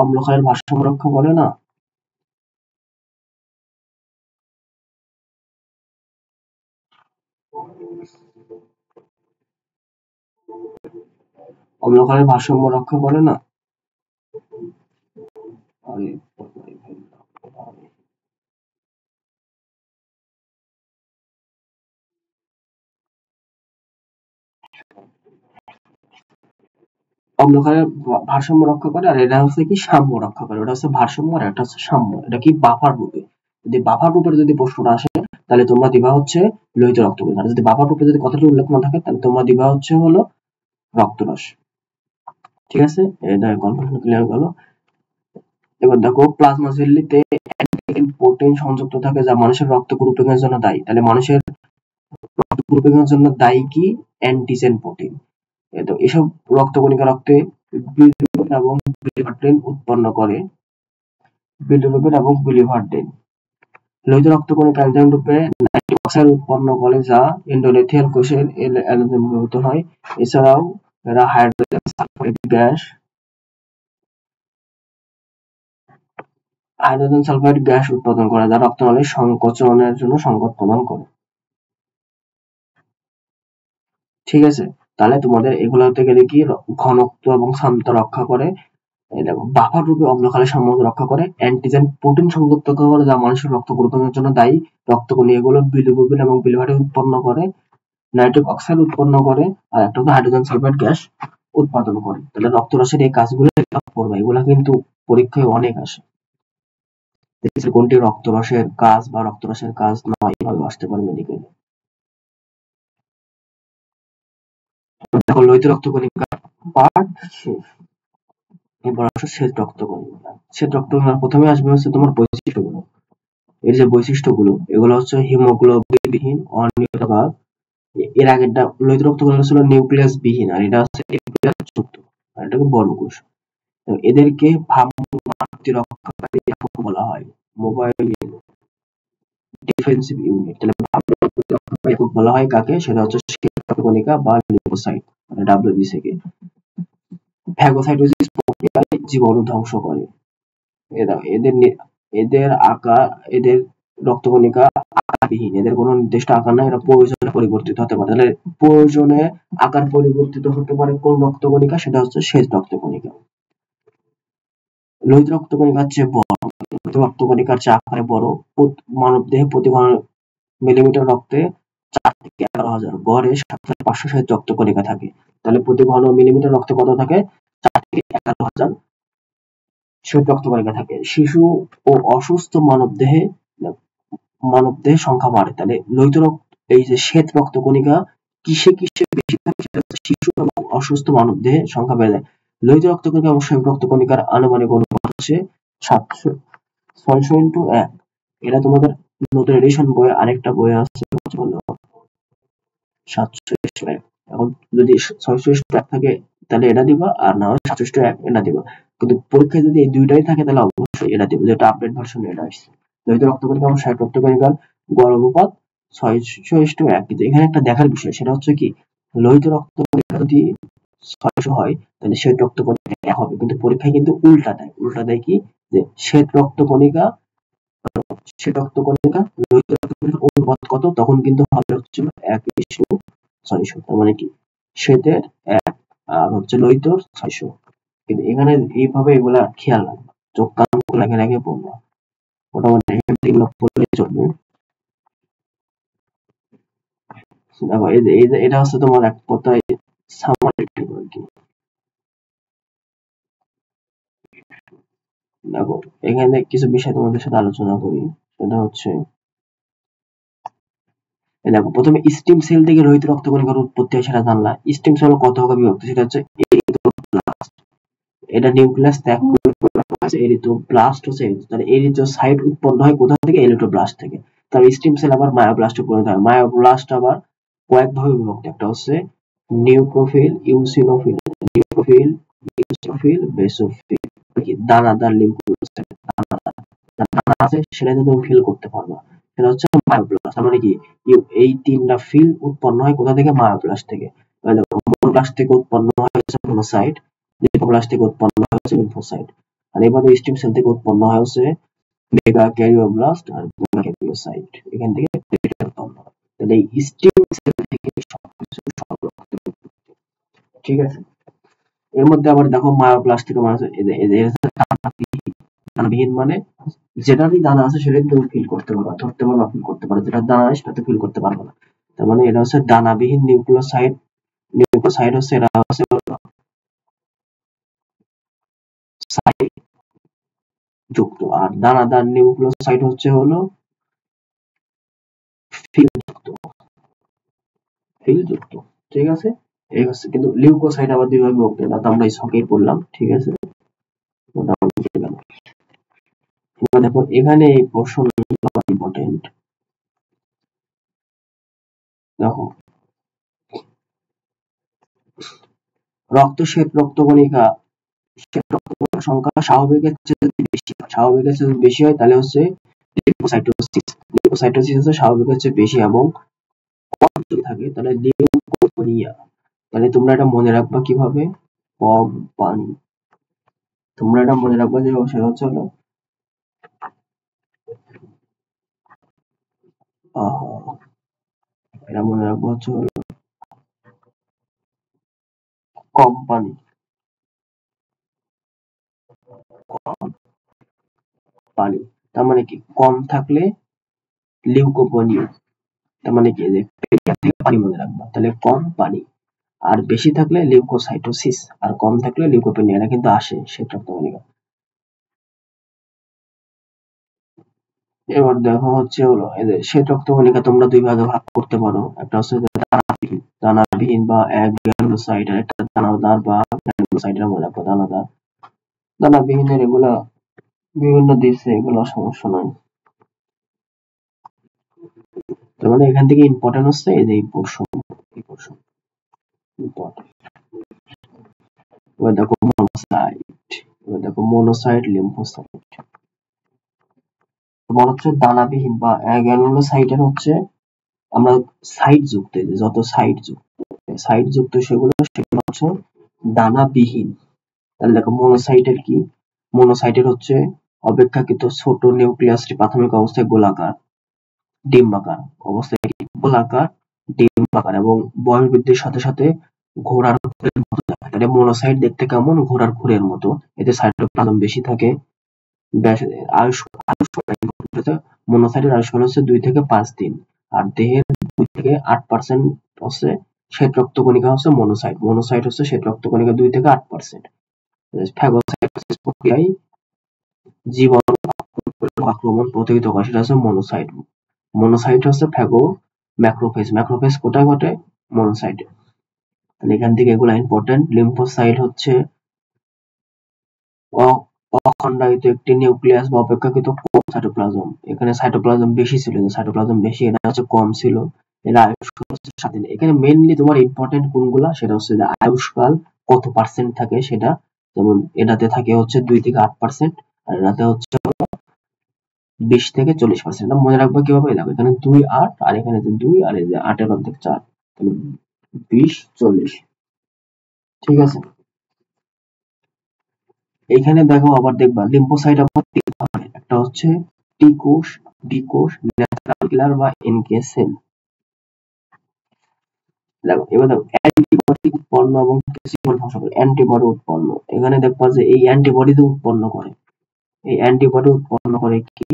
অম্ল ক্ষারের ভারসাম্য রক্ষা করে না। অম্ল ক্ষারের ভারসাম্য রক্ষা করে না। অম্ল ক্ষারের ভারসাম্য রক্ষা করে, আর এটা হচ্ছে কি সাম্য রক্ষা করে। ওটা হচ্ছে ভারসাম্য আর এটা হচ্ছে সাম্য। এটা কি বাফার রূপে, যদি বাফার রূপের যদি প্রশ্নটা আসে তাহলে তোমরা দিবা হচ্ছে লোহিত রক্তকণিকা, আর যদি বাফার রূপে যদি কথাটা উল্লেখ না থাকে তাহলে তোমরা দিবা হচ্ছে হলো রক্তরস। ঠিক আছে, এটা কনফারেন্স ক্লিয়ার হলো। এবার দেখো প্লাজমা ঝিল্লিতে প্রোটিন সংযুক্ত থাকে যা মানুষের রক্ত গ্রুপিং এর জন্য দায়ী। তাহলে মানুষের রক্ত গ্রুপিং এর জন্য দায়ী কি, অ্যান্টিজেন প্রোটিন। তো এসব রক্তকণিকা রক্তে বিলিরুবিন এবং বিলিভারডেন উৎপন্ন করে, বিলিরুবিন এবং বিলিভারডেন। লোহিত রক্তকণিকা এনজাইম রূপে নাইট্রিক অক্সাইড উৎপন্ন করে যা এন্ডোথেলিয়াল কোষের এনজাইম ব্যবহৃত হয়। এছাড়াও এরা হাইড্রোজেন সালফাইড গ্যাস উৎপাদন করে যা রক্তনালীর সংকোচনের জন্য সংকট প্রদান করে। ঠিক আছে, তাহলে তোমাদের এগুলো হতে গেলে কি ঘনত্ব এবং সান্দ্রতা রক্ষা করে, দেখো বাফার রূপে অম্ল ক্ষারের সাম্য রক্ষা করে, অ্যান্টিজেন প্রোটিন সংযুক্ত করে যা মানুষের রক্ত গ্রুপিংয়ের জন্য দায়ী, রক্তকণিকা এগুলো বিলিরুবিন এবং বিলিভারডেন উৎপন্ন করে, নাইট্রিক অক্সাইড উৎপন্ন করে, আর একটা হচ্ছে হাইড্রোজেন সালফাইড গ্যাস উৎপাদন করে। তাহলে রক্তরসের এই কাজগুলো করবে, এগুলা কিন্তু পরীক্ষায় অনেক আসে। কোনটি রক্তরসের কাজ বা রক্তরসের কাজ নয়, এভাবে আসতে পারে মেডিকেলে। দেখো লোহিত রক্তকণিকা পার্ট শেষ, এবার আসো শ্বেত রক্তকণিকা। শ্বেত রক্তকণিকা প্রথমে আসবে হচ্ছে তোমার বৈশিষ্ট্যগুলো। এর যে বৈশিষ্ট্যগুলো, এগুলো হচ্ছে হিমোগ্লোবিন বিহীন, অনিয়মিত ভাব। এর আগেরটা লোহিত রক্তকণিকা ছিল নিউক্লিয়াস বিহীন, আর এটা হচ্ছে নিউক্লিয়াস যুক্ত, আর এটাকে বর্ণকোষ। এদেরকে ভ্রাম্যমাণ প্রতিরক্ষাকারী একক বলা হয়। Mobile defensive unit. তাহলে প্রতিরক্ষাকারী একক বলা হয় কাকে? সেটা হচ্ছে শ্বেত রক্তকণিকা বা লিউকোসাইট, মানে ডাব্লিউবিসি কে। ফ্যাগোসাইটোসিস প্রক্রিয়ায় জীবাণু ধ্বংস করে। এদের এদের আকার, এদের রক্তকণিকা আকারবিহীন, এদের কোনো নির্দিষ্ট আকার নাই, এরা প্রয়োজনে পরিবর্তিত হতে পারে। তাহলে প্রয়োজনে আকার পরিবর্তিত হতে পারে কোন রক্তকণিকা? সেটা হচ্ছে শ্বেত রক্তকণিকা। লোহিত রক্তকণিকার চেয়ে বড়, লোহিত রক্তকণিকার চেয়ে আকারে বড়। মানব দেহে প্রতি ঘন মিলিমিটার রক্তে 4 থেকে 11,000, গড়ে 7,560 রক্তকণিকা থাকে। তাহলে প্রতি ঘন মিলিমিটার রক্তে কত থাকে? 4 থেকে 11,000 শ্বেত রক্তকণিকা থাকে। শিশু ও অসুস্থ মানব দেহে সংখ্যা বাড়ে। তাহলে লোহিত রক্ত, এই যে শ্বেত রক্তকণিকা কিসে কিসে বেশি থাকে? সেটা হচ্ছে শিশু এবং অসুস্থ মানব দেহে সংখ্যা বেড়ে যায়। লোহিত রক্তকণিকা এবং শ্বেত রক্তকণিকার আনুমানিক অনুপাত হচ্ছে 600:1। এটা তোমাদের নতুন এডিশন বইয়ে আরেকটা বই আছে, 700:1। এখন যদি 600:1 থাকে তাহলে এটা দিবা, আর না হয় 700:1 এটা দিবা। কিন্তু পরীক্ষায় যদি এই দুইটাই থাকে তাহলে অবশ্যই এটা দিবা, যেটা আপডেট ভার্সন এটা আসছে। লোহিত রক্তকণিকা এবং শ্বেত রক্তকণিকার গড় অনুপাত 600:1। কিন্তু এখানে একটা দেখার বিষয়, সেটা হচ্ছে কি, লোহিত রক্তকণিকা যদি 600 হয় তাহলে শ্বেত রক্তকণিকা 1 হবে, কিন্তু পরীক্ষায় কিন্তু উল্টা দেয় কি, যে শ্বেত রক্তকণিকা লোহিত রক্তকণিকার অনুপাত কত, তখন কিন্তু হবে হচ্ছে 1:600। তার মানে কি, শ্বেতের 1 আর হচ্ছে লোহিতর 600। কিন্তু এখানে এইভাবে এগুলা খেয়াল রাখবা, চোখ কান খোলা রেখে পড়বা, মোটামুটি এগুলো পড়লে চলবে। দেখো এই যে এটা হচ্ছে তোমার এক কথায় সামারি আর কি। দেখো এখানে কিছু বিষয় তোমাদের সাথে আলোচনা করি, সেটা হচ্ছে দেখো প্রথমে স্টিম সেল থেকে লোহিত রক্তকণিকার উৎপত্তি হয় সেটা জানলা। স্টিম সেল কত ভাগে বিভক্ত? সেটা হচ্ছে এরিথ্রোব্লাস্ট, এটা নিউক্লিয়াস ত্যাগ করে এরিথ্রোব্লাস্ট হচ্ছে, তাহলে এরিথ্রোসাইট উৎপন্ন হয় কোথা থেকে? এরিথ্রোব্লাস্ট থেকে। তারপর স্টিম সেল আবার মায়োব্লাস্টে পরিণত হয়। মায়োব্লাস্ট আবার কয়েক ভাবে বিভক্ত, একটা হচ্ছে neutrophil, eosinophil, neutrophil, eosinophil, basophil. দানাদার লিউকোসাইট, দানা আছে সেটা তুমি ফিল করতে পারবা, সেটা হচ্ছে মায়োব্লাস্ট। তার মানে কি, এই তিনটা ফিল উৎপন্ন হয় কোথা থেকে? মায়োব্লাস্ট থেকে। মোনোব্লাস্ট থেকে উৎপন্ন হয় হচ্ছে মোনোসাইট, লিউকোপ্লাস্ট থেকে উৎপন্ন হয় হচ্ছে লিম্ফোসাইট, আর এবার স্টিম সেল থেকে উৎপন্ন হয় হচ্ছে মেগা ক্যারিওব্লাস্ট আর মেগা ক্যারিওসাইট। এখান থেকে উৎপন্ন হয়। তাহলে এই স্টিম সেল থেকে সবকিছু সংরক্ষিত, ঠিক আছে। এর মধ্যে আবার দেখো মায়োব্লাস্ট থেকে দানাবিহীন, মানে যেটারই দানা আছে সেটাই তুমি ফিল করতে পারবা, ধরতে পারবা, ফিল করতে পারো। যেটা দানা আছে সেটা ফিল করতে পারবো না। তার মানে এটা হচ্ছে দানাবিহীন নিউক্লিওসাইড। নিউক্লিওসাইড হচ্ছে, এরা হচ্ছে সাইট যুক্ত, আর দানাদার নিউক্লিওসাইড হচ্ছে হলো ফিল যুক্ত, ঠিক আছে। এই হচ্ছে, কিন্তু লিউকোসাইট আবার দুই ভাগে বিভক্ত, এটা তো আমরা এই ছকেই পড়লাম, ঠিক আছে। মোটামুটি গেল। এবার দেখো এখানে এই পোরশন ইম্পর্টেন্ট। দেখো শ্বেত রক্তকণিকা সংখ্যা স্বাভাবিকের চেয়ে যদি বেশি হয় তাহলে হচ্ছে লিউকোসাইটোসিস। লিউকোসাইটোসিস হচ্ছে স্বাভাবিকের চেয়ে বেশি, এবং কম যদি থাকে তাহলে লিউকোপেনিয়া। তাহলে তোমরা এটা মনে রাখবা কিভাবে? কম পানি। তোমরা এটা মনে রাখবা যে সেটা হচ্ছে হলো এটা মনে রাখবো হচ্ছে হলো কম পানি, কম পানি। তার মানে কি, কম থাকলে লিউকোপেনিয়া, তার মানে কি, যে পানি মনে রাখবা, তাহলে কম পানি। আর বেশি থাকলে লিউকোসাইটোসিস, আর কম থাকলে লিউকোপেনিয়া। এটা কিন্তু আসে শ্বেত রক্তকণিকা। এবার দেখো হচ্ছে হলো শ্বেত রক্তকণিকা তোমরা দুই ভাগে ভাগ করতে পারো, একটা হচ্ছে দানাবিহীন বা গ্রানুলোসাইট, আর একটা দানাদার বা গ্রানুলোসাইটের মধ্যে একটা দানাদার। দানাবিহীনের এগুলা বিভিন্ন দিচ্ছে, এগুলো সমস্যা নাই। তার মানে এখান থেকে ইম্পর্টেন্ট হচ্ছে এই যে এই পোরশন ইম্পর্টেন্ট। এবার দেখো মনোসাইট, দেখো মনোসাইট, লিম্ফোসাইট। তোমার হচ্ছে দানাবিহীন বা গ্রানুলোসাইটের হচ্ছে আমরা সাইট যুক্ত, যত সাইট যুক্ত সেগুলো হচ্ছে দানাবিহীন। তাহলে দেখো মনোসাইটের কি, মনোসাইটের হচ্ছে অপেক্ষাকৃত ছোট নিউক্লিয়াসটি প্রাথমিক অবস্থায় গোলাকার, ডিম্বাকার অবস্থায়, গোলাকার ডিম্বাকার এবং বয়স বৃদ্ধির সাথে সাথে ঘোড়ার খুরের মতো দেখায়। তাহলে মনোসাইট দেখতে কেমন? ঘোড়ার খুরের মতো। এতে সাইটোপ্লাজম বেশি থাকে। মনোসাইটের আয়ুষ্কাল হচ্ছে 2 থেকে 5 দিন। আর দেহের 2 থেকে 8% হচ্ছে শ্বেত রক্তকণিকা হচ্ছে মনোসাইট। মনোসাইট হচ্ছে শ্বেত রক্তকণিকা 2 থেকে 8%। ফ্যাগোসাইটোসিস প্রক্রিয়ায় জীবাণু আক্রমণ প্রতিহত করে, সেটা হচ্ছে মনোসাইট। মনোসাইট হচ্ছে ফ্যাগো ম্যাক্রোফেজ। ম্যাক্রোফেজ কোথায় ঘটে? মনোসাইটে। তাহলে এখান থেকে এগুলো ইম্পর্টেন্ট। লিম্ফোসাইট হচ্ছে অখণ্ডায়িত একটি নিউক্লিয়াস বা অপেক্ষাকৃত কম সাইটোপ্লাজম। এখানে সাইটোপ্লাজম বেশি ছিল, সাইটোপ্লাজম বেশি, এটা হচ্ছে কম ছিল। এর আয়ুষ্কাল হচ্ছে 7 দিন। এখানে মেইনলি তোমার ইম্পর্টেন্ট কোনগুলা, সেটা হচ্ছে যে আয়ুষ্কাল কত পার্সেন্ট থাকে সেটা। যেমন এটাতে থাকে হচ্ছে 2 থেকে 8%, আর এটাতে হচ্ছে 20 থেকে 40%। এটা মনে রাখবা কিভাবে? দেখো এখানে 2 8 আর এখানে 2 আর এই যে 8 এর অর্ধেক 4, তাহলে 20 40। ঠিক আছে। এখানে দেখো আবার দেখবা লিম্ফোসাইট আবার 3 ধরনের। একটা হচ্ছে টি কোষ, বি কোষ, ন্যাচারাল কিলার বা এনকে সেল। দেখো এবার দেখো অ্যান্টিবডি উৎপন্ন এবং জীবাণু ধ্বংস করে। অ্যান্টিবডি উৎপন্ন, এখানে দেখবা যে এই অ্যান্টিবডি যে উৎপন্ন করে, এই অ্যান্টিবডি উৎপন্ন করে কি?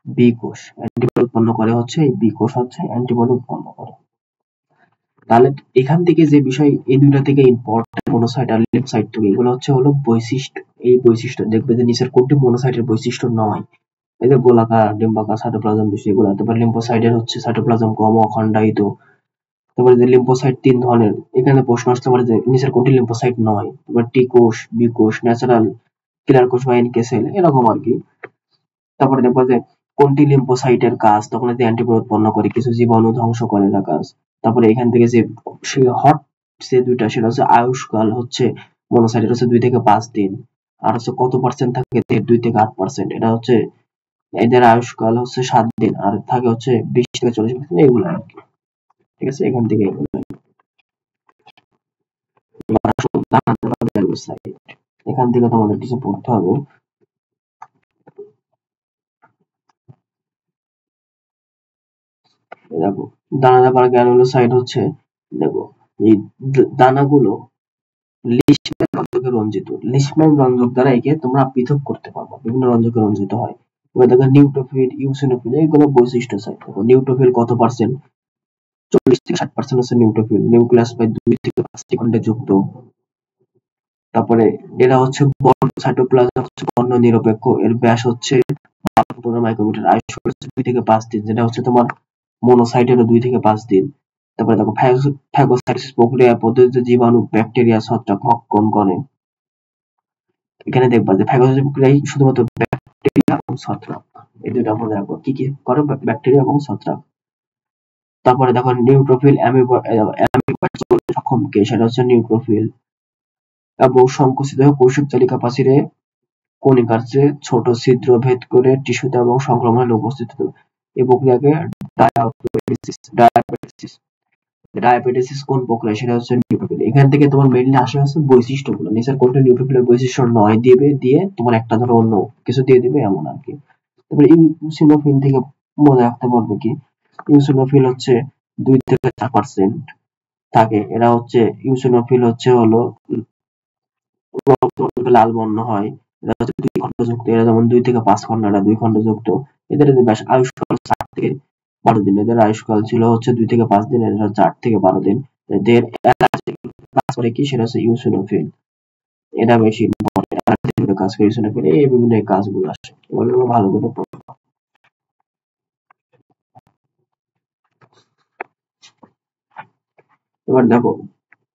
বি কোষ। অ্যান্টিবডি উৎপন্ন করে হচ্ছে এই বি কোষ হচ্ছে অ্যান্টিবডি উৎপন্ন করে। তাহলে এখান থেকে যে বিষয়, এই দুইটা থেকে ইম্পর্টেন্ট মনোসাইট আর লিম্ফোসাইট থেকে, এগুলো হলো বৈশিষ্ট্য। এই বৈশিষ্ট্য দেখবে যে নিচের কোনটি মনোসাইটের বৈশিষ্ট্য নয়। এই যে গোলাকার, ডিম্বাকার, সাইটোপ্লাজম বেশি, এগুলো। তারপর লিম্ফোসাইটের হচ্ছে সাইটোপ্লাজম কম, অখণ্ডায়িত। তারপরে যে লিম্ফোসাইট 3 ধরনের, এখানে প্রশ্ন আসতে পারে যে নিচের কোনটি লিম্ফোসাইট নয়। তারপর টি কোষ, বি কোষ, ন্যাচারাল কিলার কোষ বা এনকে সেল, এরকম আর কি। তারপরে দেখবো যে কোনটি লিম্ফোসাইটের কাজ, তখন এতে অ্যান্টিবডি উৎপন্ন করে, কিছু জীবাণু ধ্বংস করে না কাজ। তারপরে এখান থেকে যে হট যে দুইটা, সেটা হচ্ছে আয়ুষ্কাল হচ্ছে মনোসাইটের হচ্ছে 2 থেকে 5 দিন, আর হচ্ছে কত পার্সেন্ট থাকে? 2 থেকে 8%। এটা হচ্ছে এদের আয়ুষ্কাল হচ্ছে 7 দিন, আর থাকে হচ্ছে 20 থেকে 40%, এগুলো আর কি। ঠিক আছে, এখান থেকে এগুলো। এখান থেকে তোমাদের কিছু পড়তে হবে। দেখো দানাদার গ্রানুলোসাইট হচ্ছে, দেখো এই দানাগুলো লিশম্যান রঞ্জকে রঞ্জিত। লিশম্যান রঞ্জক দ্বারা একে তোমরা পৃথক করতে পারবে, বিভিন্ন রঞ্জকে রঞ্জিত হয়। এবার দেখো নিউট্রোফিল, ইউসিনোফিল, এইগুলো বৈশিষ্ট্য সাইট। দেখো নিউট্রোফিল কত পার্সেন্ট? 40 থেকে 60% হচ্ছে নিউট্রোফিল। নিউক্লিয়াস প্রায় 2 থেকে 5টি খণ্ডে যুক্ত। তারপরে এরা হচ্ছে সাইটোপ্লাজম হচ্ছে বর্ণ নিরপেক্ষ। এর ব্যাস হচ্ছে 15 মাইক্রোমিটার। আয়ুষ্কাল হচ্ছে 2 থেকে 5 দিন, যেটা হচ্ছে তোমার মনোসাইটেরও 2 থেকে 5 দিন। তারপরে দেখো ফ্যাগোসাইটোসিস প্রক্রিয়া পদ্ধতিতে জীবাণু, ব্যাকটেরিয়া, ছত্রাক ভক্ষণ করে। এখানে দেখবা যে ফ্যাগোসাইটোসিস প্রক্রিয়ায় শুধুমাত্র ব্যাকটেরিয়া এবং ছত্রাক, এই দুটো মনে রাখবো। কি কি করে? ব্যাকটেরিয়া এবং ছত্রাক। তারপরে দেখো নিউট্রোফিল অ্যামিবা সক্ষম কে, সেটা হচ্ছে নিউট্রোফিল। এবং সংকুচিত কোষক চালিকা প্রাচীরে কণিকার চেয়ে ছোট ছিদ্র ভেদ করে টিস্যুতে এবং সংক্রমণে উপস্থিত হতে পারে। এই প্রক্রিয়াকে ডায়াবেটিস কোন প্রক্রিয়া? সেটা হচ্ছে নিউট্রোফিল। এখান থেকে তোমার মেইনলি আসে হচ্ছে বৈশিষ্ট্যগুলো। নিচের কোনটা নিউট্রোফিলের বৈশিষ্ট্য নয় দিবে, দিয়ে তোমার একটা ধরো অন্য কিছু দিয়ে দিবে, এমন আর কি। তারপরে ইউসিনোফিল থেকে মনে রাখতে পারবে কি? ইউসিনোফিল হচ্ছে 2 থেকে 4% থাকে। এরা হচ্ছে ইউসিনোফিল হচ্ছে লাল বর্ণ হয়। এরা হচ্ছে 2 খণ্ডযুক্ত। এরা যেমন 2 থেকে 5 খণ্ড, এরা 2 খণ্ডযুক্ত। এদের ব্যাস আয়ুষ্কাল 4 থেকে 12 দিন। এদের আয়ুষ্কাল ছিল হচ্ছে 2 থেকে 5 দিন, এরা 4 থেকে 12 দিন। এদের কাজ করে কি? সেটা হচ্ছে ইউসিনোফিল। এটা বেশি ইম্পর্টেন্ট কাজ করে ইউসিনোফিল। এই বিভিন্ন কাজগুলো আসে, এগুলো ভালো করে পড়ো। এবার দেখো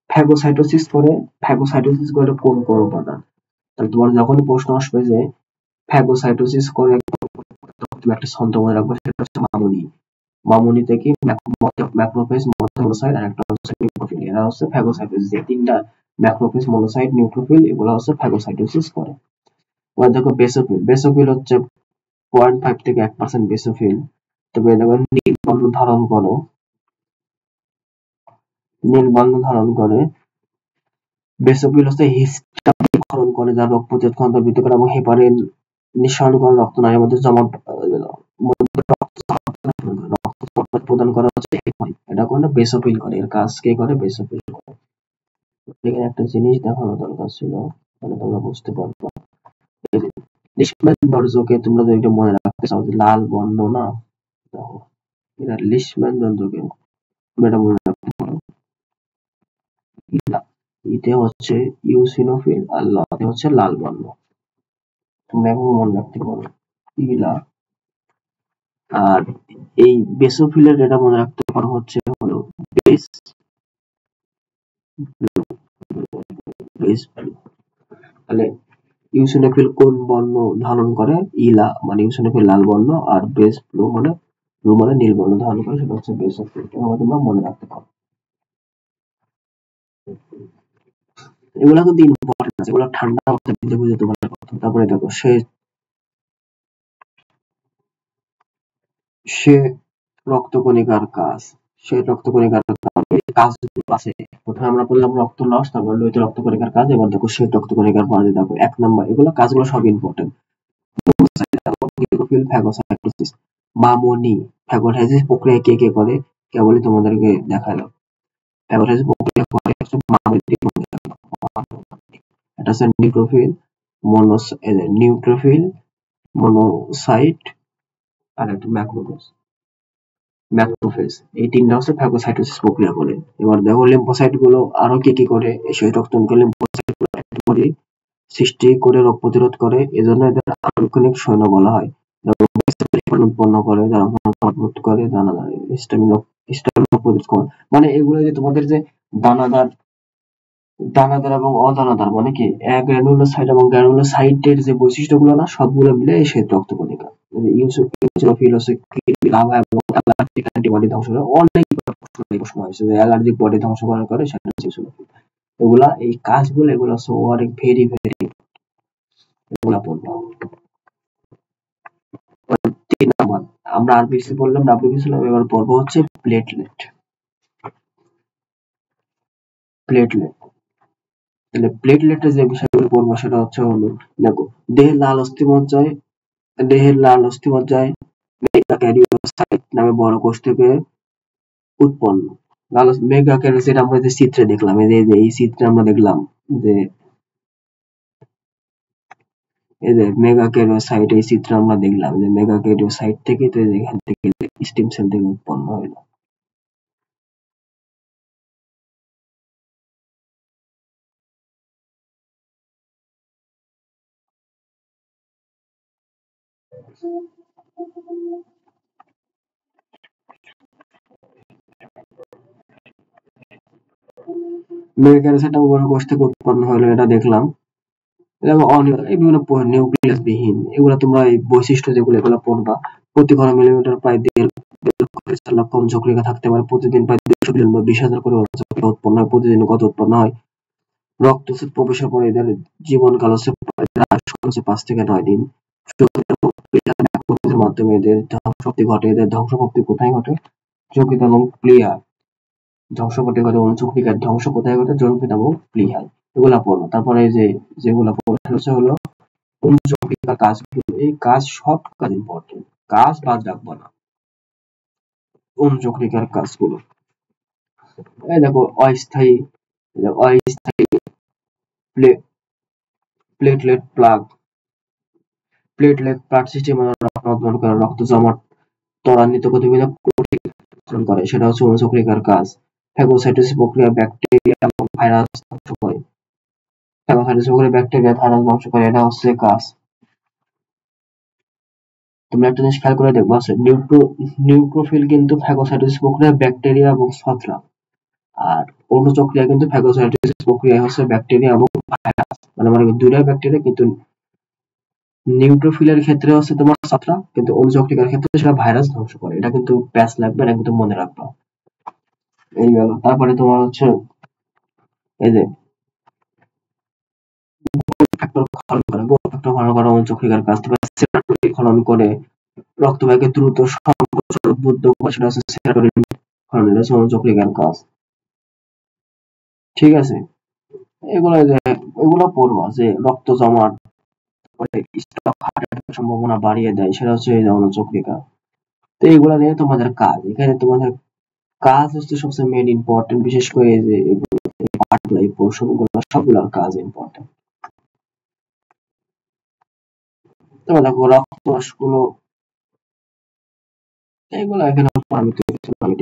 ফ্যাগোসাইটোসিস করে, ফ্যাগোসাইটোসিস করে কোন কোন উপাদান? তাহলে তোমার যখনই প্রশ্ন আসবে যে ফ্যাগোসাইটোসিস করে, তুমি একটা ছন্দ মনে রাখবে, সেটা হচ্ছে মামনি। মামনিতে কি ম্যাক্রোফেজ, মনোসাইট আর একটা হচ্ছে নিউট্রোফিল। এরা হচ্ছে ফ্যাগোসাইটোসিস। এই তিনটা ম্যাক্রোফেজ, মনোসাইট, নিউট্রোফিল এগুলো হচ্ছে ফ্যাগোসাইটোসিস করে। এবার দেখো বেসোফিল, বেসোফিল হচ্ছে 0.5 থেকে 1% বেসোফিল। তবে দেখো নীল বর্ণ ধারণ করে, নীল বর্ণ ধারণ করে। বেসোফিল হচ্ছে হিস্টামিন ক্ষরণ করে, যা রোগ প্রতিরোধ ক্ষমতা বৃদ্ধি করে এবং হেপারিন নিঃসরণ করে রক্তনালীর মধ্যে জমা রক্ত প্রদান করা হচ্ছে হেপারিন। এটা কোনটা বেসোফিল করে, এর কাজ কে করে? বেসোফিল করে। এখানে একটা জিনিস দেখানো দরকার ছিল, তাহলে তোমরা বুঝতে পারবে। লিশম্যান দর্জকে তোমরা যদি এটা মনে রাখতে চাও যে লাল বর্ণ না, দেখো এটা লিশম্যান দর্জকে এটা মনে রাখতে পারো। ইতে হচ্ছে ইউসিনোফিল আর লতে হচ্ছে লাল বর্ণ, তোমরা এখন মনে রাখতে পারো ইলা। আর এই বেসোফিলের এটা মনে রাখতে পারো হচ্ছে হলো বেস বেস ব্লু। তাহলে ইউসিনোফিল কোন বর্ণ ধারণ করে? ইলা মানে ইউসিনোফিল লাল বর্ণ, আর বেস ব্লু মানে নীল বর্ণ ধারণ করে, সেটা হচ্ছে বেসোফিল। এটা তোমরা মনে রাখতে পারো। এগুলা কিন্তু ইম্পর্টেন্ট আছে, এগুলো ঠান্ডা মাথায় বুঝে বুঝে তোমার কথা। তারপরে দেখো সে রক্তকণিকার কাজ, সে রক্তকণিকার কাজ আছে। প্রথমে আমরা বললাম রক্ত লস, তারপর লোহিত রক্তকণিকার কাজ। এবার দেখো সে রক্তকণিকার পরে দেখো 1 নাম্বার, এগুলো কাজগুলো সব ইম্পর্টেন্ট। নিউট্রোফিল ফ্যাগোসাইটোসিস, মামনি ফ্যাগোসাইটোসিস প্রক্রিয়া কে কে করে কেবলই তোমাদেরকে দেখালো। ফ্যাগোসাইটোসিস প্রক্রিয়া করে হচ্ছে মামনি। এটা হচ্ছে নিউট্রোফিল, নিউট্রোফিল, মনোসাইট আর একটা ম্যাক্রোফেজ। ম্যাক্রোফেজ এই তিনটা হচ্ছে ফ্যাগোসাইটোসিস প্রক্রিয়া করে। এবার দেখো লিম্ফোসাইট গুলো আরো কি কি করে। সেই রক্তকে লিম্ফোসাইট গুলো সৃষ্টি করে রোগ প্রতিরোধ করে, এজন্য এদের আনুষ্ঠানিক সৈন্য বলা হয়। উৎপন্ন করে, যারা করে দানাদার স্টামিনা প্রতিরোধ করে। মানে এগুলো যে তোমাদের যে দানাদার দানাদার এবং অদানাদার মানে কি গ্র্যানুলোসাইট এবং গ্র্যানুলোসাইটের যে বৈশিষ্ট্যগুলো না, সবগুলো মিলে এই শ্বেত রক্তকণিকা। ইউসোফিল হচ্ছে লাভা এবং অ্যালার্জিক অ্যান্টিবডি ধ্বংস করে। অনেক প্রশ্ন হয়েছে যে অ্যালার্জিক বডি ধ্বংস করে, সেটা হচ্ছে ইউসোফিল। এগুলা এই কাজগুলো এগুলো হচ্ছে অনেক ভেরি ভেরি এগুলা পড়বো। 3 নাম্বার আমরা আরবিসি বললাম, ডাব্লিউবিসি বললাম, এবার পড়বো হচ্ছে প্লেটলেট। প্লেটলেট, তাহলে প্লেটলেটের যে বিষয়গুলো পড়বো সেটা হচ্ছে হলো, দেখো দেহের লাল অস্থিমজ্জায় মেগাক্যারিওসাইট নামে বড় কোষ থেকে উৎপন্ন। লাল মেগাক্যারিওসাইট আমরা যে চিত্রে দেখলাম, এই চিত্রে আমরা দেখলাম যে এই যে মেগাক্যারিওসাইট, এই চিত্রে আমরা দেখলাম যে মেগাক্যারিওসাইট থেকে তো এখান থেকে স্টেম সেল থেকে উৎপন্ন হলো। মেগাক্যারিওসাইট বড় কোষ থেকে উৎপন্ন হলো, এটা দেখলাম। এই বিভিন্ন নিউক্লিয়াস বিহীন, এগুলো তোমরা এই বৈশিষ্ট্য যেগুলো এগুলো পড়বা। প্রতি ঘন মিলিমিটার প্রায় 1.5 লক্ষ যকৃকা থাকতে পারে। প্রতিদিন প্রায় 200 মিলিয়ন বা 20,000 করে যকৃকা উৎপন্ন হয়। প্রতিদিন কত উৎপন্ন হয়? রক্তস্রাব প্রবেশের পরে এদের জীবনকাল হচ্ছে 5 থেকে 9 দিন। মাধ্যমে এদের ধ্বংসপ্রাপ্তি ঘটে। এদের ধ্বংসপ্রাপ্তি কোথায় ঘটে? যকৃত এবং প্লিহায় ধ্বংস ঘটে। যকৃকার ধ্বংস কোথায় ঘটে? যকৃত এবং প্লিহায়। এগুলা পড়বো। তারপরে যেগুলা পড়া হলো যকৃকার কাজগুলো। এই কাজ সব কাজ ইম্পর্টেন্ট, কাজ বাদ রাখবো না। যকৃকার কাজগুলো এই দেখো, অস্থায়ী প্লেটলেট প্লাগ, সিস্টেমে রক্ত জমাট ত্বরান্বিত গতিবিধি করে, সেটা হচ্ছে অনুচক্রিকার কাজ। ফ্যাগোসাইটোসিস প্রক্রিয়া ব্যাকটেরিয়া এবং ভাইরাস ধ্বংস করে। ফ্যাগোসাইটোসিস প্রক্রিয়া ব্যাকটেরিয়া ভাইরাস ধ্বংস করে, এটা হচ্ছে কাজ। তোমরা একটা জিনিস খেয়াল করে দেখবা, নিউট্রোফিল কিন্তু ফ্যাগোসাইটোসিস প্রক্রিয়া ব্যাকটেরিয়া এবং ছত্রাক, আর অনুচক্রিয়া কিন্তু ফ্যাগোসাইটোসিস প্রক্রিয়া হচ্ছে ব্যাকটেরিয়া এবং ভাইরাস। মানে দুইটাই ব্যাকটেরিয়া, কিন্তু নিউট্রোফিলের ক্ষেত্রে হচ্ছে তোমার ছত্রাক, কিন্তু অনুচক্রিকার ক্ষেত্রে সেটা ভাইরাস ধ্বংস করে। এটা কিন্তু প্যাচ লাগবে, এটা কিন্তু মনে রাখবা। এই গেল। তারপরে তোমার হচ্ছে এই যে খনন করে, গ্রোথ ফ্যাক্টর খনন করে অণুচক্রিকার কাজ, তবে সেরাটোনিন খনন করে রক্তবাহিকে দ্রুত সংকোচন উদ্বুদ্ধ করে, সেটা হচ্ছে সেরাটোনিন খনন, এটা হচ্ছে অণুচক্রিকার কাজ। ঠিক আছে, এগুলো পড়বা যে রক্ত জমাট স্ট্রোক, হার্ট অ্যাটাকের সম্ভাবনা বাড়িয়ে দেয়, সেটা হচ্ছে এই অণুচক্রিকা। তো এগুলা নিয়ে তোমাদের কাজ, এখানে তোমাদের কাজ হচ্ছে সবচেয়ে মেইন ইম্পর্টেন্ট, বিশেষ করে এই যে পার্টগুলো, এই পোর্শনগুলো সবগুলোর কাজ ইম্পর্টেন্ট। তবে দেখো রক্তরসগুলো এগুলো এখানে আমি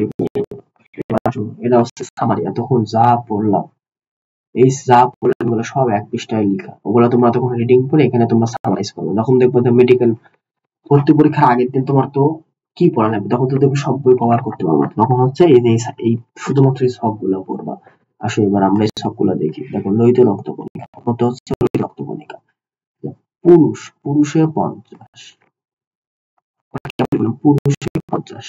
এটা হচ্ছে সামারি। এতক্ষণ যা পড়লাম, এই যা পড়লাম এগুলো সব এক পৃষ্ঠায় লেখা, ওগুলো তোমরা তখন রিডিং করে এখানে তোমরা সামারাইজ করবে। যখন দেখবো যে মেডিকেল ভর্তি পরীক্ষার আগের দিন তোমার তো কি পড়া লাগবে, তখন তো তুমি সব বই কভার করতে পারবে না। তখন হচ্ছে এই যে এই শুধুমাত্র এই সবগুলো পড়বা। আসো এবার আমরা এই সবগুলো দেখি। দেখো লোহিত রক্তকণিকা, প্রথমত হচ্ছে লোহিত রক্তকণিকা। পুরুষে 50, পুরুষে 50,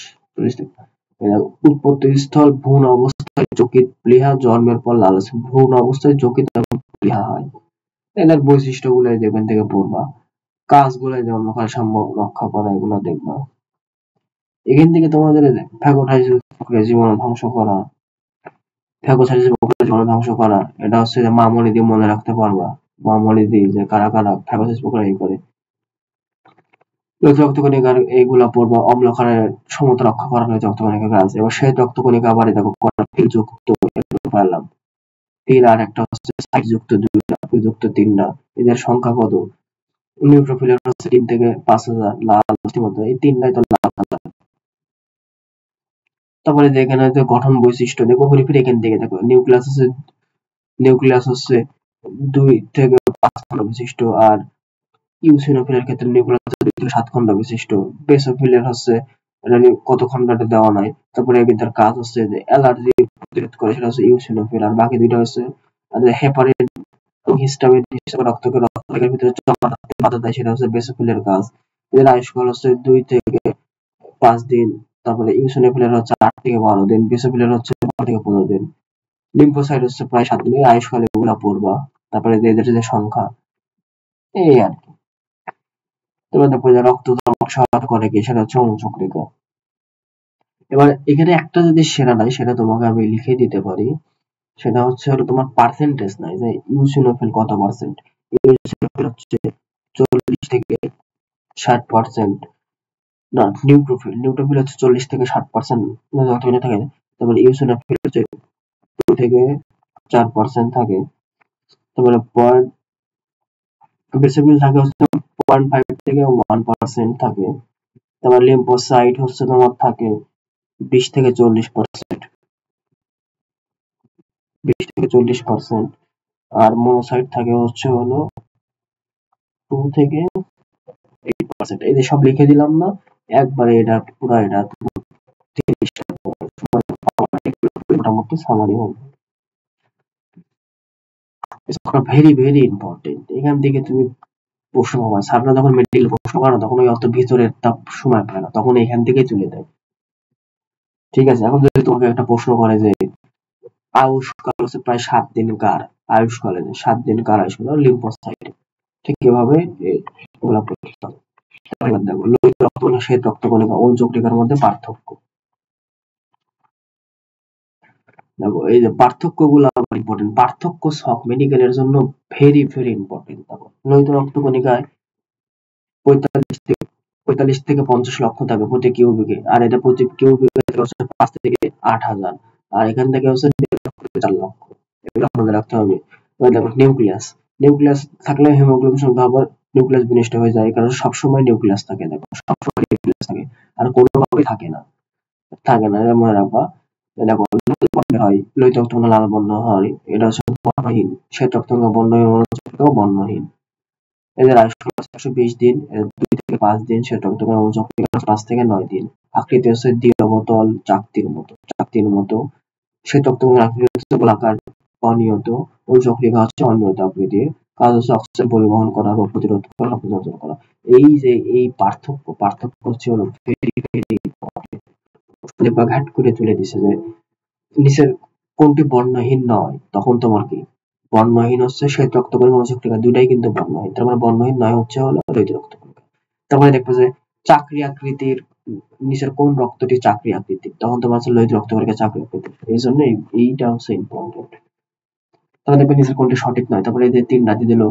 উৎপত্তি স্থল ভ্রূণ অবস্থায় যকৃৎ প্লীহা, জন্মের পর লালাশয়। ভ্রূণ অবস্থায় যকৃৎ এবং প্লীহা হয়। এদের বৈশিষ্ট্যগুলো এখান থেকে পড়বা। কাজগুলো যেমন রক্ষা করা, এগুলো দেখবা। এখান থেকে তোমাদের ফ্যাগোসাইটোসিস প্রক্রিয়া জীবাণু ধ্বংস করা, ফ্যাগোসাইটোসিস প্রক্রিয়া জীবাণু ধ্বংস করা, এটা হচ্ছে যে মামনি দিয়ে মনে রাখতে পারবা। মামনি দিয়ে যে কারা কারা ফ্যাগোসাইটোসিস প্রক্রিয়া করে। লোহিত রক্তকণিকার এইগুলা পড়বা। অম্লক্ষারের সমতা রক্ষা করা লোহিত রক্তকণিকার কাজ। এবার শ্বেত রক্তকণিকা আবার দেখো ফিল যুক্ত পারলাম, ফিল, আর একটা হচ্ছে সাইড যুক্ত 2টা, ফিল যুক্ত 3টা। এদের সংখ্যা কত? নিউট্রোফিলের হচ্ছে 3 থেকে 5000, লাল মতো এই 3টাই তো লাল। তারপরে এখানে যে গঠন বৈশিষ্ট্য দেখো, ঘুরে এখান থেকে দেখো নিউক্লিয়াস হচ্ছে 2 থেকে 5 খন্ড বিশিষ্ট, আর ইউসিনোফিলের ক্ষেত্রে নিউক্লিয়াস 2 থেকে 7 খন্ড বিশিষ্ট। বেসোফিলের হচ্ছে এটা কত খন্ড এটা দেওয়া নাই। তারপরে এদের কাজ হচ্ছে যে অ্যালার্জি প্রতিরোধ করে, সেটা হচ্ছে ইউসিনোফিল, আর বাকি দুইটা হচ্ছে হেপারিন হিস্টামিন হিসেবে রক্তের ভিতরে জমা রাখতে বাধা দেয়, সেটা হচ্ছে বেসোফিলের কাজ। এদের আয়ুষ্কাল হচ্ছে 2 থেকে 5 দিন। তারপরে ইউসিনোফিলের হচ্ছে 8 থেকে 12 দিন, বেসোফিলের হচ্ছে 12 থেকে 15 দিন। লিম্ফোসাইট হচ্ছে প্রায় 7 দিন। আয়ুষ্কাল এগুলা পড়বা। তারপরে এদের যে সংখ্যা, এই আর কি। তারপরে দেখো যে রক্ত জমাট সহায়তা করে কি, সেটা হচ্ছে অণুচক্রিকা। এবার এখানে একটা যদি সেরা নাই, সেটা তোমাকে আমি লিখে দিতে পারি। সেটা হচ্ছে হলো তোমার পার্সেন্টেজ নাই, যে ইউসিনোফিল কত পার্সেন্ট। ইউসিনোফিল হচ্ছে 40 থেকে 60%। না, নিউট্রোফিল হচ্ছে 40 থেকে 60% যতখানি থাকে। তারপরে ইউসিনোফিল হচ্ছে 2 থেকে 4% থাকে। তারপরে বেসোফিল থাকে হচ্ছে 0.5 থেকে 1% থাকে। তারপর লিম্ফোসাইট হচ্ছে তোমার থাকে 20 থেকে 40%, 20 থেকে 40%। আর মোনোসাইট থাকে হচ্ছে হলো 2 থেকে 8%। এই যে সব লিখে দিলাম না একবারে, এটা পুরো এটা 30 টা মোটামুটি সামারি হবে। Very very important. এখান থেকে তুমি প্রশ্ন পাবা। স্যাররা যখন মেডিকেল প্রশ্ন করে না, তখন ওই অত ভিতরের তাপ সময় পায় না, তখন এখান থেকেই তুলে দেয়। ঠিক আছে, এখন যদি তোমাকে একটা প্রশ্ন করে যে আয়ুষ্কাল হচ্ছে প্রায় 7 দিন কার, আয়ুষ্কালে 7 দিন কার আয়ুষ্কাল, লিম্ফোসাইট। ঠিক এভাবে ওগুলা পরীক্ষা হবে। এবার দেখো লোহিত রক্তকণিকা, শ্বেত রক্তকণিকা, অণুচক্রিকার মধ্যে পার্থক্য। দেখো এই যে পার্থক্যগুলো আবার ইম্পর্টেন্ট। পার্থক্য ছক মেডিকেলের জন্য ভেরি ভেরি ইম্পর্টেন্ট। দেখো লোহিত রক্তকণিকায় 45 থেকে 50 লক্ষ থাকে প্রতি কিউবিকে, আর এটা প্রতি কিউবিকে হচ্ছে 5 থেকে 8,000, আর এখান থেকে হচ্ছে 4 লক্ষ। এগুলো মনে রাখতে হবে। এবার দেখো নিউক্লিয়াস, নিউক্লিয়াস থাকলে হিমোগ্লোবিন সংখ্যা আবার নিউক্লিয়াস বিনষ্ট হয়ে যায়, কারণ সবসময় নিউক্লিয়াস থাকে। দেখো সবসময় নিউক্লিয়াস থাকে, আর কোনোভাবেই থাকে না, এটা মনে রাখবা। দেখো হয় লোহিত রক্তকণিকা লাল বর্ণ হয়, এটা হচ্ছে বর্ণহীন। শ্বেত রক্তকণিকা বর্ণহীন, অণুচক্রিকাও বর্ণহীন। এদের আয়ুষ্কাল হচ্ছে 120 দিন, 2 থেকে 5 দিন। শ্বেত রক্তকণিকা, অণুচক্রিকা 5 থেকে 9 দিন। আকৃতি হচ্ছে দ্বিঅবতল চাকতির মতো। শ্বেত রক্তকণিকার আকৃতি হচ্ছে গোলাকার, অনিয়ত। অণুচক্রিকা হচ্ছে অনিয়ত আকৃতির। কাজ হচ্ছে অক্সিজেন পরিবহন করা, রোগ প্রতিরোধ করা, রক্ত সঞ্চালন করা। এই যে এই পার্থক্য হচ্ছে হলো ভেরি ভেরি ইম্পর্টেন্ট। বা ঘাট করে তুলে দিছে যে নিচের কোনটি বর্ণহীন নয়, তখন তোমার কি বর্ণহীন হচ্ছে শ্বেত রক্তকণিকা মজকণিকা, দুইটাই কিন্তু বর্ণহীন। তার মানে বর্ণহীন নয় হচ্ছে হলো লোহিত রক্তকণিকা। তারপরে দেখবে যে চাকরি আকৃতির নিচের কোন রক্তটি চাকরি আকৃতির, তখন তোমার হচ্ছে লোহিত রক্তকণিকা চাকরি আকৃতির। এই জন্য এইটা হচ্ছে ইম্পর্টেন্ট। তাহলে দেখবে নিচের কোনটি সঠিক নয়। তারপরে এই যে 3 রাজি দিল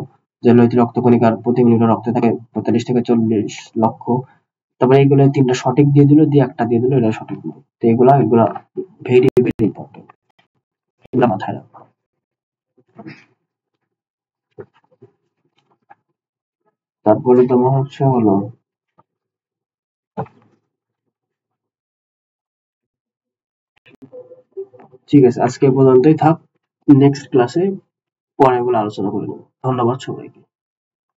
যে লোহিত রক্তকণিকার প্রতি মিলিলিটার রক্তে থাকে 45 থেকে 40 লক্ষ। তারপরে এইগুলো 3টা সঠিক দিয়ে দিল, দিয়ে একটা দিয়ে দিল, এটা সঠিক নয়। তো এগুলা ভেরি ভেরি ইম্পর্টেন্ট, এগুলা মাথায় রাখো। তারপরে তোমার হচ্ছে হলো, ঠিক আছে আজকে এ পর্যন্তই থাক, নেক্সট ক্লাসে পরে এগুলো আলোচনা করে নেবো। ধন্যবাদ সবাইকে।